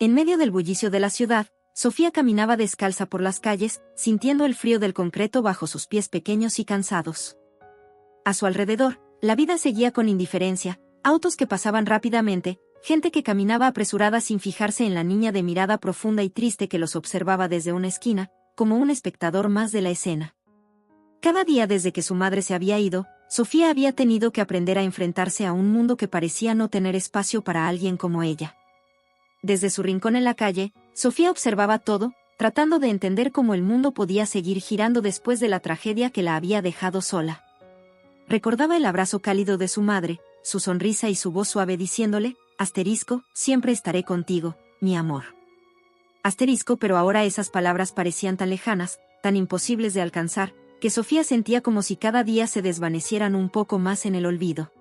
En medio del bullicio de la ciudad, Sofía caminaba descalza por las calles, sintiendo el frío del concreto bajo sus pies pequeños y cansados. A su alrededor, la vida seguía con indiferencia, autos que pasaban rápidamente, gente que caminaba apresurada sin fijarse en la niña de mirada profunda y triste que los observaba desde una esquina, como un espectador más de la escena. Cada día desde que su madre se había ido, Sofía había tenido que aprender a enfrentarse a un mundo que parecía no tener espacio para alguien como ella. Desde su rincón en la calle, Sofía observaba todo, tratando de entender cómo el mundo podía seguir girando después de la tragedia que la había dejado sola. Recordaba el abrazo cálido de su madre, su sonrisa y su voz suave diciéndole, siempre estaré contigo, mi amor. Pero ahora esas palabras parecían tan lejanas, tan imposibles de alcanzar, que Sofía sentía como si cada día se desvanecieran un poco más en el olvido.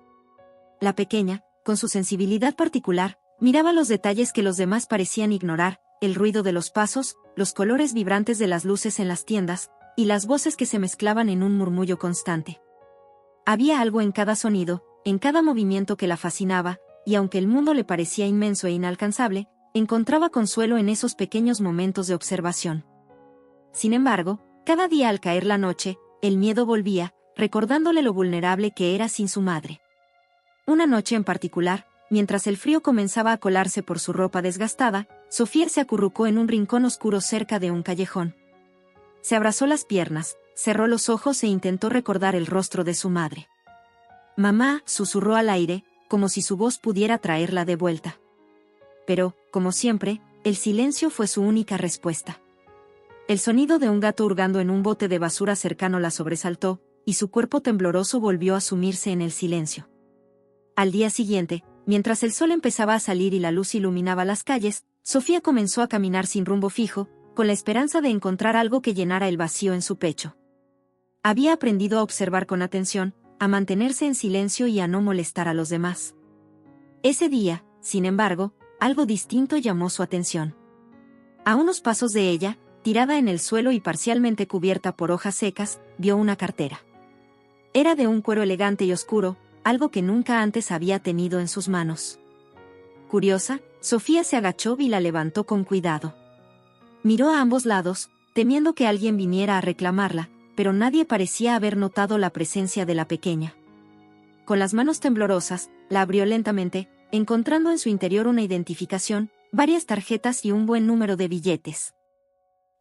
La pequeña, con su sensibilidad particular, miraba los detalles que los demás parecían ignorar, el ruido de los pasos, los colores vibrantes de las luces en las tiendas, y las voces que se mezclaban en un murmullo constante. Había algo en cada sonido, en cada movimiento que la fascinaba, y aunque el mundo le parecía inmenso e inalcanzable, encontraba consuelo en esos pequeños momentos de observación. Sin embargo, cada día al caer la noche, el miedo volvía, recordándole lo vulnerable que era sin su madre. Una noche en particular, mientras el frío comenzaba a colarse por su ropa desgastada, Sofía se acurrucó en un rincón oscuro cerca de un callejón. Se abrazó las piernas, cerró los ojos e intentó recordar el rostro de su madre. «Mamá», susurró al aire, como si su voz pudiera traerla de vuelta. Pero, como siempre, el silencio fue su única respuesta. El sonido de un gato hurgando en un bote de basura cercano la sobresaltó, y su cuerpo tembloroso volvió a sumirse en el silencio. Al día siguiente, mientras el sol empezaba a salir y la luz iluminaba las calles, Sofía comenzó a caminar sin rumbo fijo, con la esperanza de encontrar algo que llenara el vacío en su pecho. Había aprendido a observar con atención, a mantenerse en silencio y a no molestar a los demás. Ese día, sin embargo, algo distinto llamó su atención. A unos pasos de ella, tirada en el suelo y parcialmente cubierta por hojas secas, vio una cartera. Era de un cuero elegante y oscuro, algo que nunca antes había tenido en sus manos. Curiosa, Sofía se agachó y la levantó con cuidado. Miró a ambos lados, temiendo que alguien viniera a reclamarla, pero nadie parecía haber notado la presencia de la pequeña. Con las manos temblorosas, la abrió lentamente, encontrando en su interior una identificación, varias tarjetas y un buen número de billetes.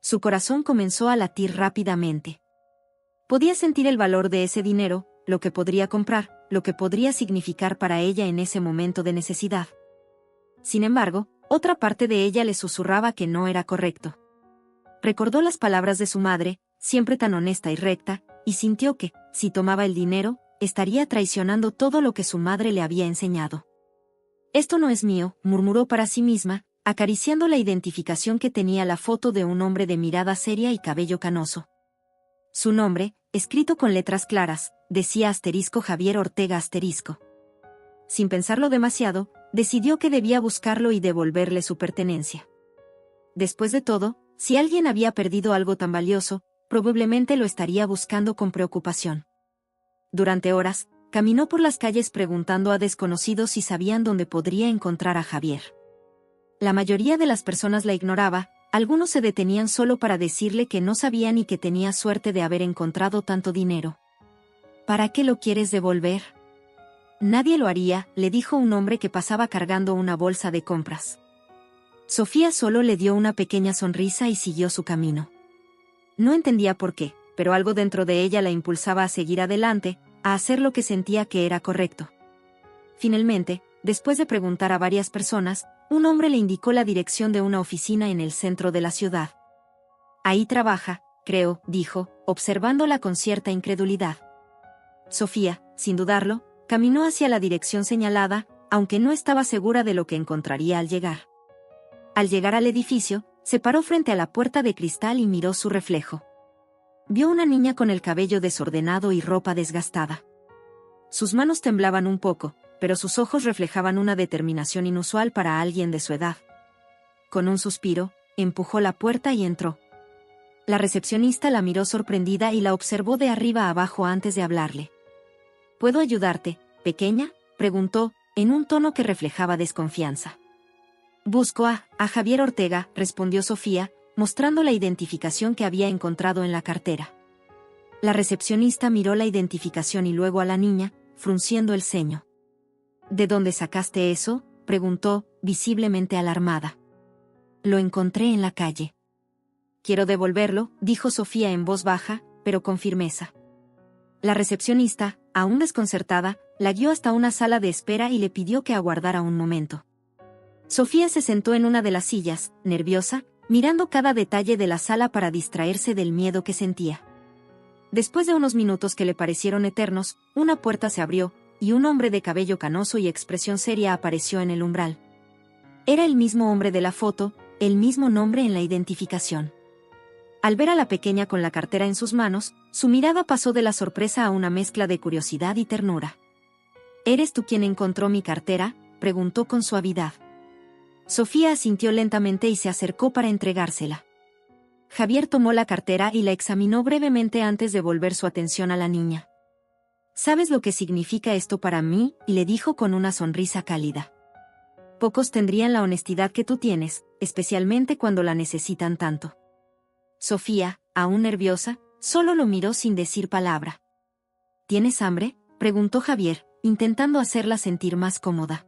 Su corazón comenzó a latir rápidamente. Podía sentir el valor de ese dinero, lo que podría comprar, lo que podría significar para ella en ese momento de necesidad. Sin embargo, otra parte de ella le susurraba que no era correcto. Recordó las palabras de su madre, siempre tan honesta y recta, y sintió que, si tomaba el dinero, estaría traicionando todo lo que su madre le había enseñado. «Esto no es mío», murmuró para sí misma, acariciando la identificación que tenía la foto de un hombre de mirada seria y cabello canoso. Su nombre, escrito con letras claras, decía *Javier Ortega*. Sin pensarlo demasiado, decidió que debía buscarlo y devolverle su pertenencia. Después de todo, si alguien había perdido algo tan valioso, probablemente lo estaría buscando con preocupación. Durante horas, caminó por las calles preguntando a desconocidos si sabían dónde podría encontrar a Javier. La mayoría de las personas la ignoraba, algunos se detenían solo para decirle que no sabían y que tenía suerte de haber encontrado tanto dinero. «¿Para qué lo quieres devolver?» «Nadie lo haría», le dijo un hombre que pasaba cargando una bolsa de compras. Sofía solo le dio una pequeña sonrisa y siguió su camino. No entendía por qué, pero algo dentro de ella la impulsaba a seguir adelante, a hacer lo que sentía que era correcto. Finalmente, después de preguntar a varias personas, un hombre le indicó la dirección de una oficina en el centro de la ciudad. «Ahí trabaja, creo», dijo, observándola con cierta incredulidad. Sofía, sin dudarlo, caminó hacia la dirección señalada, aunque no estaba segura de lo que encontraría al llegar. Al llegar al edificio, se paró frente a la puerta de cristal y miró su reflejo. Vio una niña con el cabello desordenado y ropa desgastada. Sus manos temblaban un poco, pero sus ojos reflejaban una determinación inusual para alguien de su edad. Con un suspiro, empujó la puerta y entró. La recepcionista la miró sorprendida y la observó de arriba a abajo antes de hablarle. «¿Puedo ayudarte, pequeña?», preguntó, en un tono que reflejaba desconfianza. Busco a Javier Ortega, respondió Sofía, mostrando la identificación que había encontrado en la cartera. La recepcionista miró la identificación y luego a la niña, frunciendo el ceño. ¿De dónde sacaste eso?, preguntó, visiblemente alarmada. Lo encontré en la calle. Quiero devolverlo, dijo Sofía en voz baja, pero con firmeza. La recepcionista, aún desconcertada, la guió hasta una sala de espera y le pidió que aguardara un momento. Sofía se sentó en una de las sillas, nerviosa, mirando cada detalle de la sala para distraerse del miedo que sentía. Después de unos minutos que le parecieron eternos, una puerta se abrió, y un hombre de cabello canoso y expresión seria apareció en el umbral. Era el mismo hombre de la foto, el mismo nombre en la identificación. Al ver a la pequeña con la cartera en sus manos, su mirada pasó de la sorpresa a una mezcla de curiosidad y ternura. ¿Eres tú quien encontró mi cartera?, preguntó con suavidad. Sofía asintió lentamente y se acercó para entregársela. Javier tomó la cartera y la examinó brevemente antes de volver su atención a la niña. ¿Sabes lo que significa esto para mí?, le dijo con una sonrisa cálida. Pocos tendrían la honestidad que tú tienes, especialmente cuando la necesitan tanto. Sofía, aún nerviosa, solo lo miró sin decir palabra. ¿Tienes hambre?, preguntó Javier, intentando hacerla sentir más cómoda.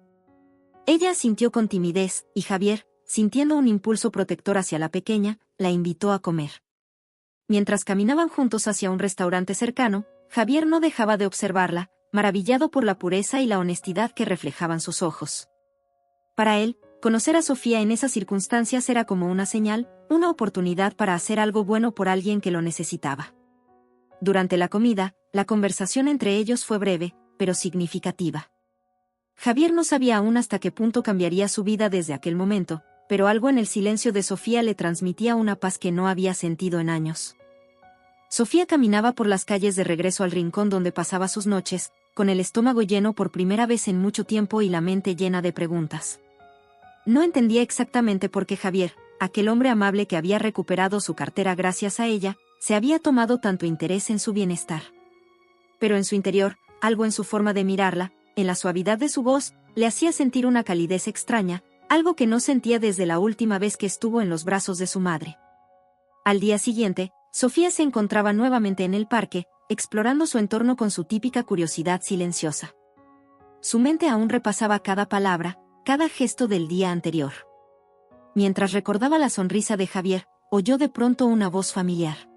Ella asintió con timidez, y Javier, sintiendo un impulso protector hacia la pequeña, la invitó a comer. Mientras caminaban juntos hacia un restaurante cercano, Javier no dejaba de observarla, maravillado por la pureza y la honestidad que reflejaban sus ojos. Para él, conocer a Sofía en esas circunstancias era como una señal, una oportunidad para hacer algo bueno por alguien que lo necesitaba. Durante la comida, la conversación entre ellos fue breve, pero significativa. Javier no sabía aún hasta qué punto cambiaría su vida desde aquel momento, pero algo en el silencio de Sofía le transmitía una paz que no había sentido en años. Sofía caminaba por las calles de regreso al rincón donde pasaba sus noches, con el estómago lleno por primera vez en mucho tiempo y la mente llena de preguntas. No entendía exactamente por qué Javier, aquel hombre amable que había recuperado su cartera gracias a ella, se había tomado tanto interés en su bienestar. Pero en su interior, algo en su forma de mirarla, en la suavidad de su voz, le hacía sentir una calidez extraña, algo que no sentía desde la última vez que estuvo en los brazos de su madre. Al día siguiente, Sofía se encontraba nuevamente en el parque, explorando su entorno con su típica curiosidad silenciosa. Su mente aún repasaba cada palabra, cada gesto del día anterior. Mientras recordaba la sonrisa de Javier, oyó de pronto una voz familiar.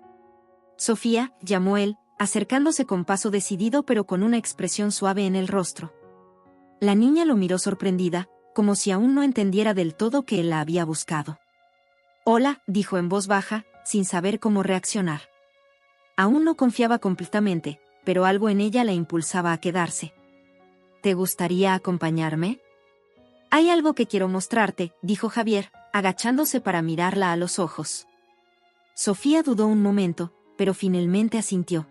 «Sofía», llamó él, acercándose con paso decidido pero con una expresión suave en el rostro. La niña lo miró sorprendida, como si aún no entendiera del todo que él la había buscado. «Hola», dijo en voz baja, sin saber cómo reaccionar. Aún no confiaba completamente, pero algo en ella la impulsaba a quedarse. «¿Te gustaría acompañarme?» «Hay algo que quiero mostrarte», dijo Javier, agachándose para mirarla a los ojos. Sofía dudó un momento, pero finalmente asintió.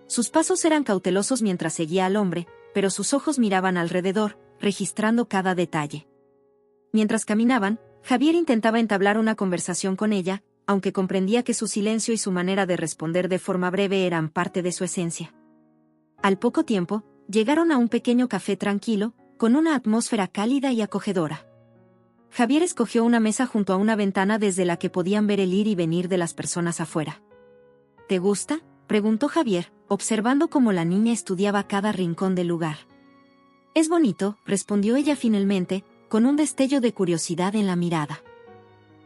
Sus pasos eran cautelosos mientras seguía al hombre, pero sus ojos miraban alrededor, registrando cada detalle. Mientras caminaban, Javier intentaba entablar una conversación con ella, aunque comprendía que su silencio y su manera de responder de forma breve eran parte de su esencia. Al poco tiempo, llegaron a un pequeño café tranquilo, con una atmósfera cálida y acogedora. Javier escogió una mesa junto a una ventana desde la que podían ver el ir y venir de las personas afuera. «¿Te gusta?», preguntó Javier, observando cómo la niña estudiaba cada rincón del lugar. «Es bonito», respondió ella finalmente, con un destello de curiosidad en la mirada.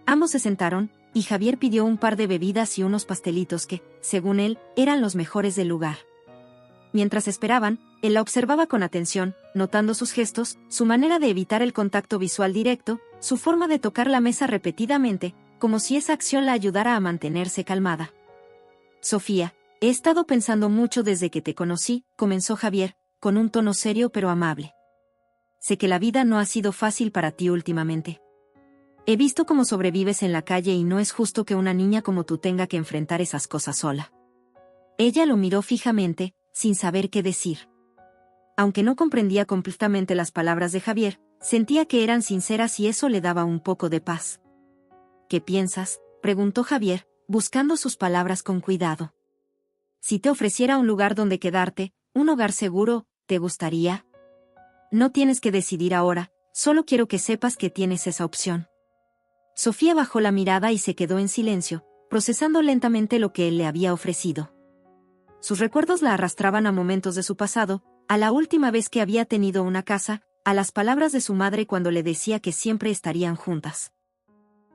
Ambos se sentaron, y Javier pidió un par de bebidas y unos pastelitos que, según él, eran los mejores del lugar. Mientras esperaban, él la observaba con atención, notando sus gestos, su manera de evitar el contacto visual directo, su forma de tocar la mesa repetidamente, como si esa acción la ayudara a mantenerse calmada. «Sofía, he estado pensando mucho desde que te conocí», comenzó Javier, con un tono serio pero amable. «Sé que la vida no ha sido fácil para ti últimamente. He visto cómo sobrevives en la calle y no es justo que una niña como tú tenga que enfrentar esas cosas sola». Ella lo miró fijamente, sin saber qué decir. Aunque no comprendía completamente las palabras de Javier, sentía que eran sinceras y eso le daba un poco de paz. «¿Qué piensas?», preguntó Javier, buscando sus palabras con cuidado. «Si te ofreciera un lugar donde quedarte, un hogar seguro, ¿te gustaría?» «No tienes que decidir ahora», solo quiero que sepas que tienes esa opción. Sofía bajó la mirada y se quedó en silencio, procesando lentamente lo que él le había ofrecido. Sus recuerdos la arrastraban a momentos de su pasado, a la última vez que había tenido una casa, a las palabras de su madre cuando le decía que siempre estarían juntas.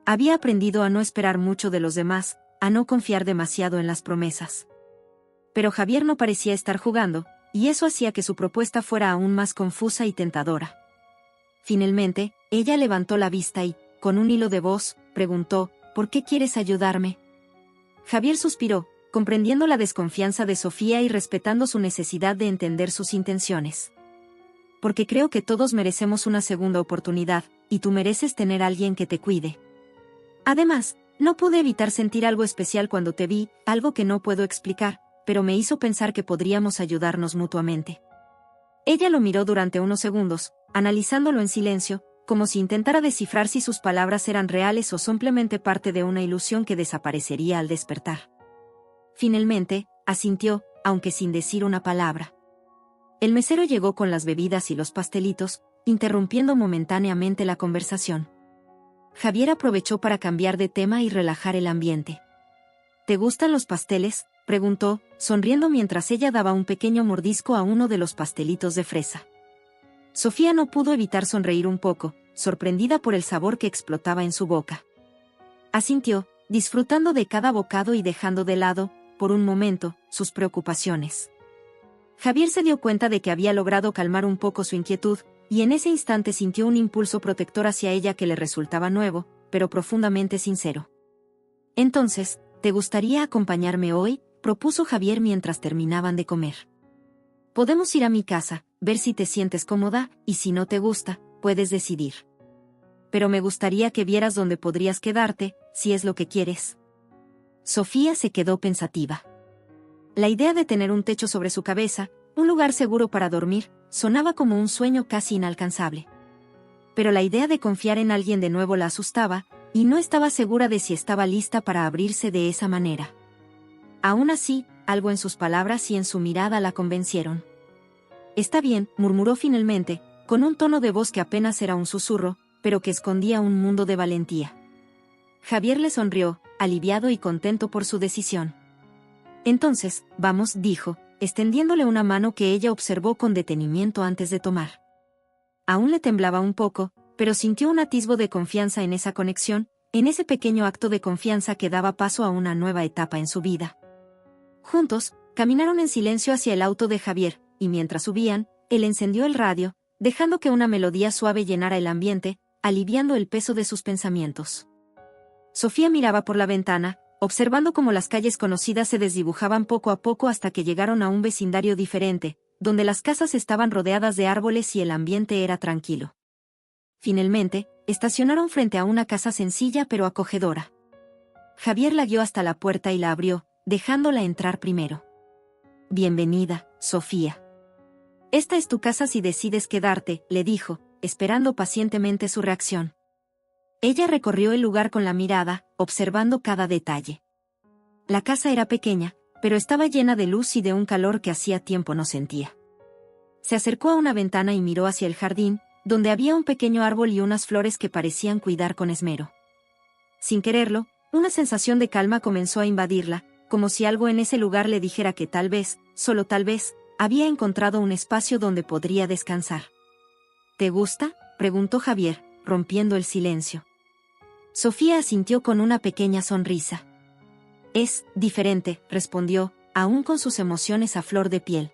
Había aprendido a no esperar mucho de los demás, a no confiar demasiado en las promesas. Pero Javier no parecía estar jugando, y eso hacía que su propuesta fuera aún más confusa y tentadora. Finalmente, ella levantó la vista y, con un hilo de voz, preguntó, ¿por qué quieres ayudarme? Javier suspiró, comprendiendo la desconfianza de Sofía y respetando su necesidad de entender sus intenciones. Porque creo que todos merecemos una segunda oportunidad, y tú mereces tener a alguien que te cuide. Además, no pude evitar sentir algo especial cuando te vi, algo que no puedo explicar, pero me hizo pensar que podríamos ayudarnos mutuamente. Ella lo miró durante unos segundos, analizándolo en silencio, como si intentara descifrar si sus palabras eran reales o simplemente parte de una ilusión que desaparecería al despertar. Finalmente, asintió, aunque sin decir una palabra. El mesero llegó con las bebidas y los pastelitos, interrumpiendo momentáneamente la conversación. Javier aprovechó para cambiar de tema y relajar el ambiente. ¿Te gustan los pasteles?, preguntó, sonriendo mientras ella daba un pequeño mordisco a uno de los pastelitos de fresa. Sofía no pudo evitar sonreír un poco, sorprendida por el sabor que explotaba en su boca. Asintió, disfrutando de cada bocado y dejando de lado, por un momento, sus preocupaciones. Javier se dio cuenta de que había logrado calmar un poco su inquietud, y en ese instante sintió un impulso protector hacia ella que le resultaba nuevo, pero profundamente sincero. Entonces, ¿te gustaría acompañarme hoy?, propuso Javier mientras terminaban de comer. Podemos ir a mi casa, ver si te sientes cómoda, y si no te gusta, puedes decidir. Pero me gustaría que vieras dónde podrías quedarte, si es lo que quieres. Sofía se quedó pensativa. La idea de tener un techo sobre su cabeza, un lugar seguro para dormir, sonaba como un sueño casi inalcanzable. Pero la idea de confiar en alguien de nuevo la asustaba, y no estaba segura de si estaba lista para abrirse de esa manera. Aún así, algo en sus palabras y en su mirada la convencieron. Está bien, murmuró finalmente, con un tono de voz que apenas era un susurro, pero que escondía un mundo de valentía. Javier le sonrió, aliviado y contento por su decisión. Entonces, vamos, dijo, extendiéndole una mano que ella observó con detenimiento antes de tomar. Aún le temblaba un poco, pero sintió un atisbo de confianza en esa conexión, en ese pequeño acto de confianza que daba paso a una nueva etapa en su vida. Juntos, caminaron en silencio hacia el auto de Javier, y mientras subían, él encendió el radio, dejando que una melodía suave llenara el ambiente, aliviando el peso de sus pensamientos. Sofía miraba por la ventana, observando cómo las calles conocidas se desdibujaban poco a poco hasta que llegaron a un vecindario diferente, donde las casas estaban rodeadas de árboles y el ambiente era tranquilo. Finalmente, estacionaron frente a una casa sencilla pero acogedora. Javier la guió hasta la puerta y la abrió, dejándola entrar primero. Bienvenida, Sofía. Esta es tu casa si decides quedarte, le dijo, esperando pacientemente su reacción. Ella recorrió el lugar con la mirada, observando cada detalle. La casa era pequeña, pero estaba llena de luz y de un calor que hacía tiempo no sentía. Se acercó a una ventana y miró hacia el jardín, donde había un pequeño árbol y unas flores que parecían cuidar con esmero. Sin quererlo, una sensación de calma comenzó a invadirla, como si algo en ese lugar le dijera que tal vez, solo tal vez, había encontrado un espacio donde podría descansar. ¿Te gusta?, preguntó Javier, rompiendo el silencio. Sofía asintió con una pequeña sonrisa. Es diferente, respondió, aún con sus emociones a flor de piel.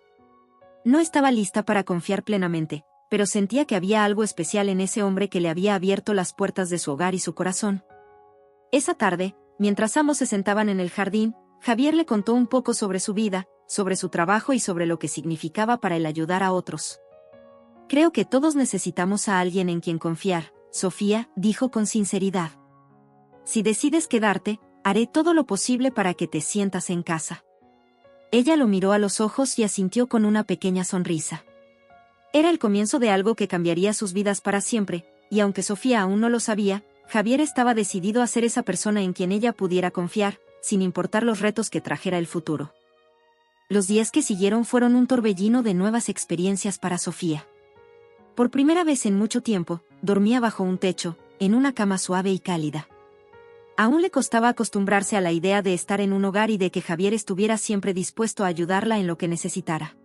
No estaba lista para confiar plenamente, pero sentía que había algo especial en ese hombre que le había abierto las puertas de su hogar y su corazón. Esa tarde, mientras ambos se sentaban en el jardín, Javier le contó un poco sobre su vida, sobre su trabajo y sobre lo que significaba para él ayudar a otros. Creo que todos necesitamos a alguien en quien confiar, Sofía, dijo con sinceridad. Si decides quedarte, haré todo lo posible para que te sientas en casa. Ella lo miró a los ojos y asintió con una pequeña sonrisa. Era el comienzo de algo que cambiaría sus vidas para siempre, y aunque Sofía aún no lo sabía, Javier estaba decidido a ser esa persona en quien ella pudiera confiar, sin importar los retos que trajera el futuro. Los días que siguieron fueron un torbellino de nuevas experiencias para Sofía. Por primera vez en mucho tiempo, dormía bajo un techo, en una cama suave y cálida. Aún le costaba acostumbrarse a la idea de estar en un hogar y de que Javier estuviera siempre dispuesto a ayudarla en lo que necesitara.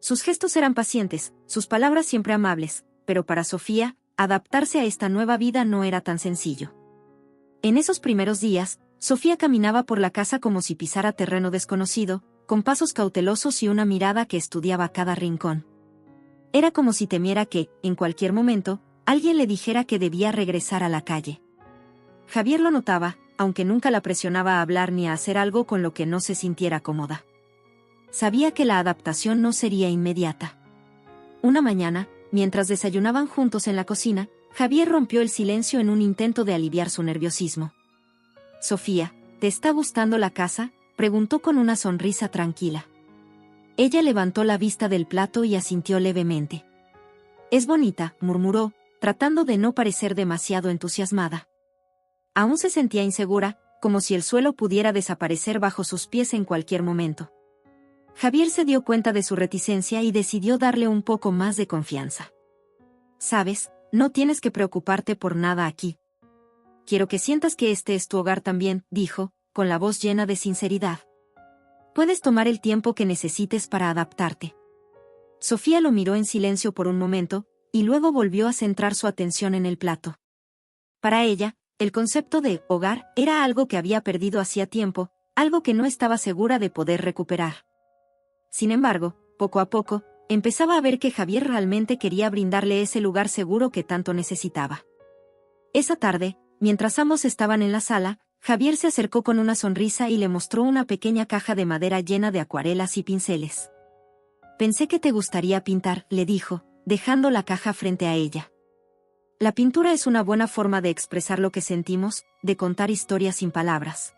Sus gestos eran pacientes, sus palabras siempre amables, pero para Sofía, adaptarse a esta nueva vida no era tan sencillo. En esos primeros días, Sofía caminaba por la casa como si pisara terreno desconocido, con pasos cautelosos y una mirada que estudiaba cada rincón. Era como si temiera que, en cualquier momento, alguien le dijera que debía regresar a la calle. Javier lo notaba, aunque nunca la presionaba a hablar ni a hacer algo con lo que no se sintiera cómoda. Sabía que la adaptación no sería inmediata. Una mañana, mientras desayunaban juntos en la cocina, Javier rompió el silencio en un intento de aliviar su nerviosismo. «Sofía, ¿te está gustando la casa?», preguntó con una sonrisa tranquila. Ella levantó la vista del plato y asintió levemente. «Es bonita», murmuró, tratando de no parecer demasiado entusiasmada. Aún se sentía insegura, como si el suelo pudiera desaparecer bajo sus pies en cualquier momento. Javier se dio cuenta de su reticencia y decidió darle un poco más de confianza. «Sabes, no tienes que preocuparte por nada aquí. Quiero que sientas que este es tu hogar también», dijo, con la voz llena de sinceridad. «Puedes tomar el tiempo que necesites para adaptarte». Sofía lo miró en silencio por un momento, y luego volvió a centrar su atención en el plato. Para ella, el concepto de hogar era algo que había perdido hacía tiempo, algo que no estaba segura de poder recuperar. Sin embargo, poco a poco, empezaba a ver que Javier realmente quería brindarle ese lugar seguro que tanto necesitaba. Esa tarde, mientras ambos estaban en la sala, Javier se acercó con una sonrisa y le mostró una pequeña caja de madera llena de acuarelas y pinceles. «Pensé que te gustaría pintar», le dijo, dejando la caja frente a ella. «La pintura es una buena forma de expresar lo que sentimos, de contar historias sin palabras».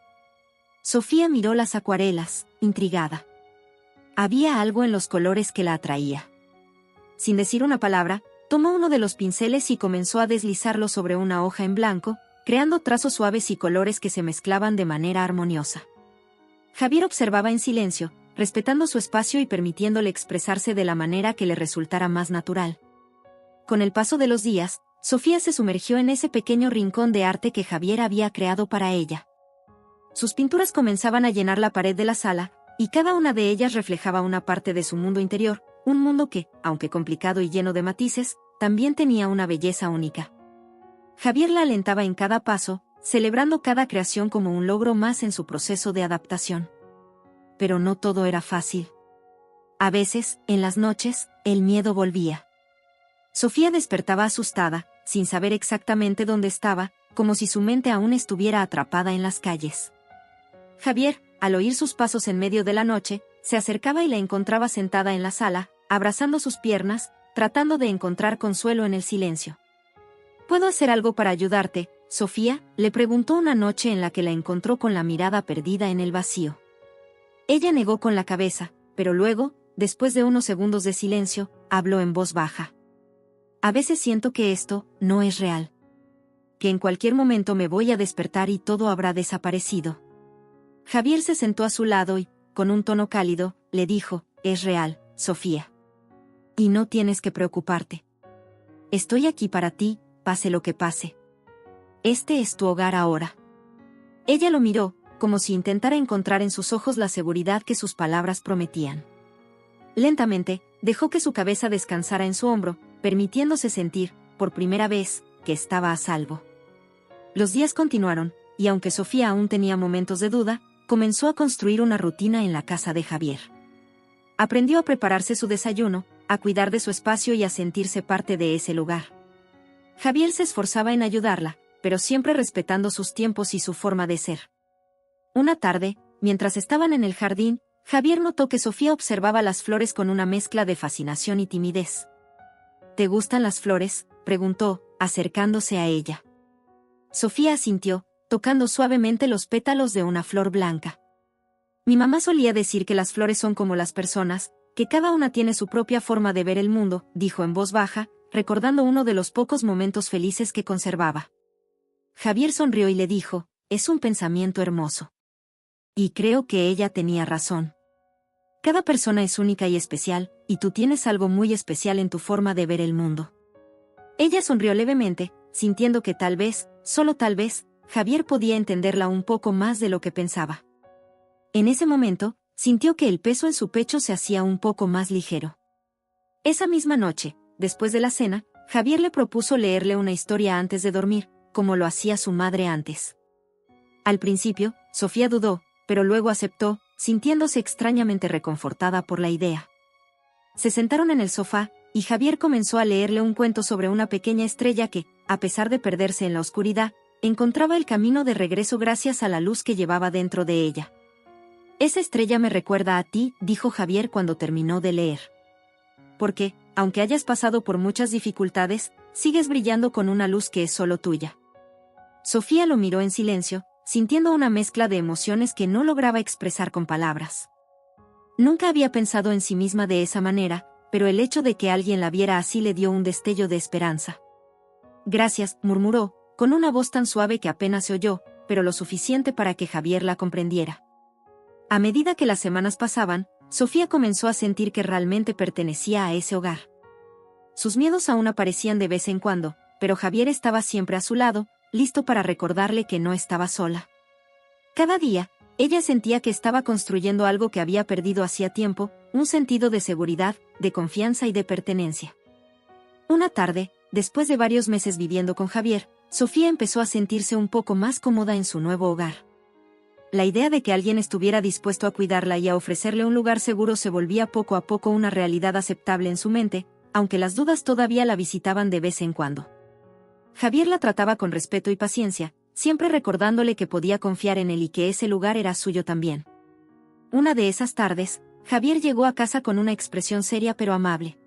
Sofía miró las acuarelas, intrigada. Había algo en los colores que la atraía. Sin decir una palabra, tomó uno de los pinceles y comenzó a deslizarlo sobre una hoja en blanco, creando trazos suaves y colores que se mezclaban de manera armoniosa. Javier observaba en silencio, respetando su espacio y permitiéndole expresarse de la manera que le resultara más natural. Con el paso de los días, Sofía se sumergió en ese pequeño rincón de arte que Javier había creado para ella. Sus pinturas comenzaban a llenar la pared de la sala, y cada una de ellas reflejaba una parte de su mundo interior, un mundo que, aunque complicado y lleno de matices, también tenía una belleza única. Javier la alentaba en cada paso, celebrando cada creación como un logro más en su proceso de adaptación. Pero no todo era fácil. A veces, en las noches, el miedo volvía. Sofía despertaba asustada, sin saber exactamente dónde estaba, como si su mente aún estuviera atrapada en las calles. Javier, al oír sus pasos en medio de la noche, se acercaba y la encontraba sentada en la sala, abrazando sus piernas, tratando de encontrar consuelo en el silencio. «¿Puedo hacer algo para ayudarte, Sofía?», le preguntó una noche en la que la encontró con la mirada perdida en el vacío. Ella negó con la cabeza, pero luego, después de unos segundos de silencio, habló en voz baja. «A veces siento que esto no es real. Que en cualquier momento me voy a despertar y todo habrá desaparecido». Javier se sentó a su lado y, con un tono cálido, le dijo: «Es real, Sofía. Y no tienes que preocuparte. Estoy aquí para ti, pase lo que pase. Este es tu hogar ahora». Ella lo miró, como si intentara encontrar en sus ojos la seguridad que sus palabras prometían. Lentamente, dejó que su cabeza descansara en su hombro, permitiéndose sentir, por primera vez, que estaba a salvo. Los días continuaron, y aunque Sofía aún tenía momentos de duda, comenzó a construir una rutina en la casa de Javier. Aprendió a prepararse su desayuno, a cuidar de su espacio y a sentirse parte de ese lugar. Javier se esforzaba en ayudarla, pero siempre respetando sus tiempos y su forma de ser. Una tarde, mientras estaban en el jardín, Javier notó que Sofía observaba las flores con una mezcla de fascinación y timidez. «¿Te gustan las flores?», preguntó, acercándose a ella. Sofía asintió, tocando suavemente los pétalos de una flor blanca. «Mi mamá solía decir que las flores son como las personas, que cada una tiene su propia forma de ver el mundo», dijo en voz baja, recordando uno de los pocos momentos felices que conservaba. Javier sonrió y le dijo: «Es un pensamiento hermoso. Y creo que ella tenía razón. Cada persona es única y especial, y tú tienes algo muy especial en tu forma de ver el mundo». Ella sonrió levemente, sintiendo que tal vez, solo tal vez, Javier podía entenderla un poco más de lo que pensaba. En ese momento, sintió que el peso en su pecho se hacía un poco más ligero. Esa misma noche, después de la cena, Javier le propuso leerle una historia antes de dormir, como lo hacía su madre antes. Al principio, Sofía dudó, pero luego aceptó, sintiéndose extrañamente reconfortada por la idea. Se sentaron en el sofá, y Javier comenzó a leerle un cuento sobre una pequeña estrella que, a pesar de perderse en la oscuridad, encontraba el camino de regreso gracias a la luz que llevaba dentro de ella. Esa estrella me recuerda a ti, dijo Javier cuando terminó de leer. Porque, aunque hayas pasado por muchas dificultades, sigues brillando con una luz que es solo tuya. Sofía lo miró en silencio, sintiendo una mezcla de emociones que no lograba expresar con palabras. Nunca había pensado en sí misma de esa manera, pero el hecho de que alguien la viera así le dio un destello de esperanza. Gracias, murmuró, con una voz tan suave que apenas se oyó, pero lo suficiente para que Javier la comprendiera. A medida que las semanas pasaban, Sofía comenzó a sentir que realmente pertenecía a ese hogar. Sus miedos aún aparecían de vez en cuando, pero Javier estaba siempre a su lado, listo para recordarle que no estaba sola. Cada día, ella sentía que estaba construyendo algo que había perdido hacía tiempo, un sentido de seguridad, de confianza y de pertenencia. Una tarde, después de varios meses viviendo con Javier, Sofía empezó a sentirse un poco más cómoda en su nuevo hogar. La idea de que alguien estuviera dispuesto a cuidarla y a ofrecerle un lugar seguro se volvía poco a poco una realidad aceptable en su mente, aunque las dudas todavía la visitaban de vez en cuando. Javier la trataba con respeto y paciencia, siempre recordándole que podía confiar en él y que ese lugar era suyo también. Una de esas tardes, Javier llegó a casa con una expresión seria pero amable.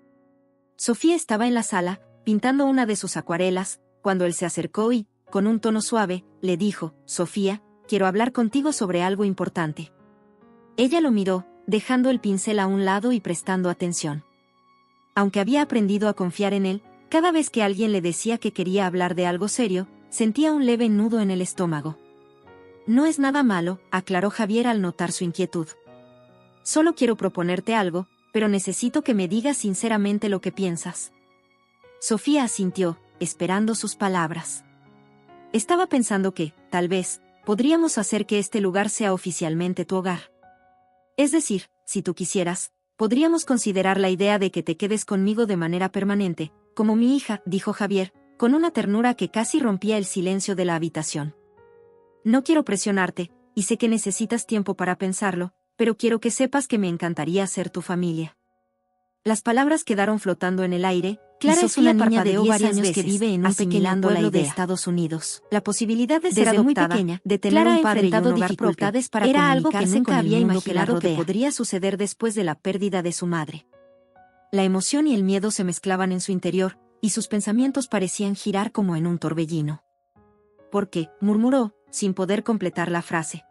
Sofía estaba en la sala, pintando una de sus acuarelas, cuando él se acercó y, con un tono suave, le dijo: «Sofía, quiero hablar contigo sobre algo importante». Ella lo miró, dejando el pincel a un lado y prestando atención. Aunque había aprendido a confiar en él, cada vez que alguien le decía que quería hablar de algo serio, sentía un leve nudo en el estómago. «No es nada malo», aclaró Javier al notar su inquietud. «Solo quiero proponerte algo, pero necesito que me digas sinceramente lo que piensas». Sofía asintió, esperando sus palabras. Estaba pensando que, tal vez, podríamos hacer que este lugar sea oficialmente tu hogar. Es decir, si tú quisieras, podríamos considerar la idea de que te quedes conmigo de manera permanente, como mi hija, dijo Javier, con una ternura que casi rompía el silencio de la habitación. No quiero presionarte, y sé que necesitas tiempo para pensarlo, pero quiero que sepas que me encantaría ser tu familia. Las palabras quedaron flotando en el aire. Clara es una niña de 10 años que vive en un pequeño pueblo de Estados Unidos. La posibilidad de ser adoptada, muy pequeña, de tener un padre y un hogar propio, era algo que nunca había imaginado que podría suceder después de la pérdida de su madre. La emoción y el miedo se mezclaban en su interior, y sus pensamientos parecían girar como en un torbellino. «¿Por qué?», murmuró, sin poder completar la frase.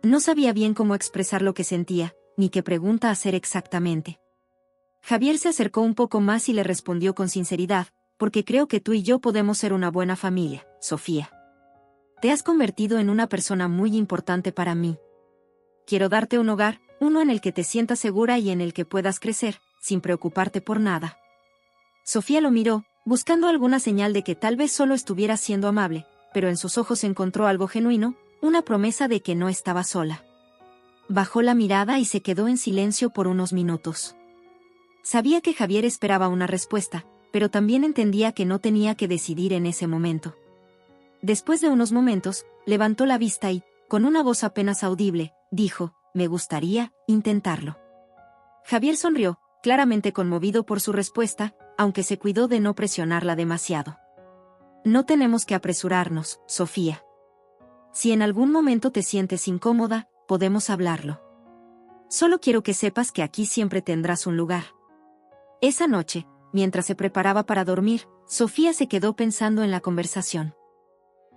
No sabía bien cómo expresar lo que sentía, ni qué pregunta hacer exactamente. Javier se acercó un poco más y le respondió con sinceridad: «Porque creo que tú y yo podemos ser una buena familia, Sofía. Te has convertido en una persona muy importante para mí. Quiero darte un hogar, uno en el que te sientas segura y en el que puedas crecer, sin preocuparte por nada». Sofía lo miró, buscando alguna señal de que tal vez solo estuviera siendo amable, pero en sus ojos encontró algo genuino, una promesa de que no estaba sola. Bajó la mirada y se quedó en silencio por unos minutos. Sabía que Javier esperaba una respuesta, pero también entendía que no tenía que decidir en ese momento. Después de unos momentos, levantó la vista y, con una voz apenas audible, dijo: «Me gustaría intentarlo». Javier sonrió, claramente conmovido por su respuesta, aunque se cuidó de no presionarla demasiado. «No tenemos que apresurarnos, Sofía. Si en algún momento te sientes incómoda, podemos hablarlo. Solo quiero que sepas que aquí siempre tendrás un lugar». Esa noche, mientras se preparaba para dormir, Sofía se quedó pensando en la conversación.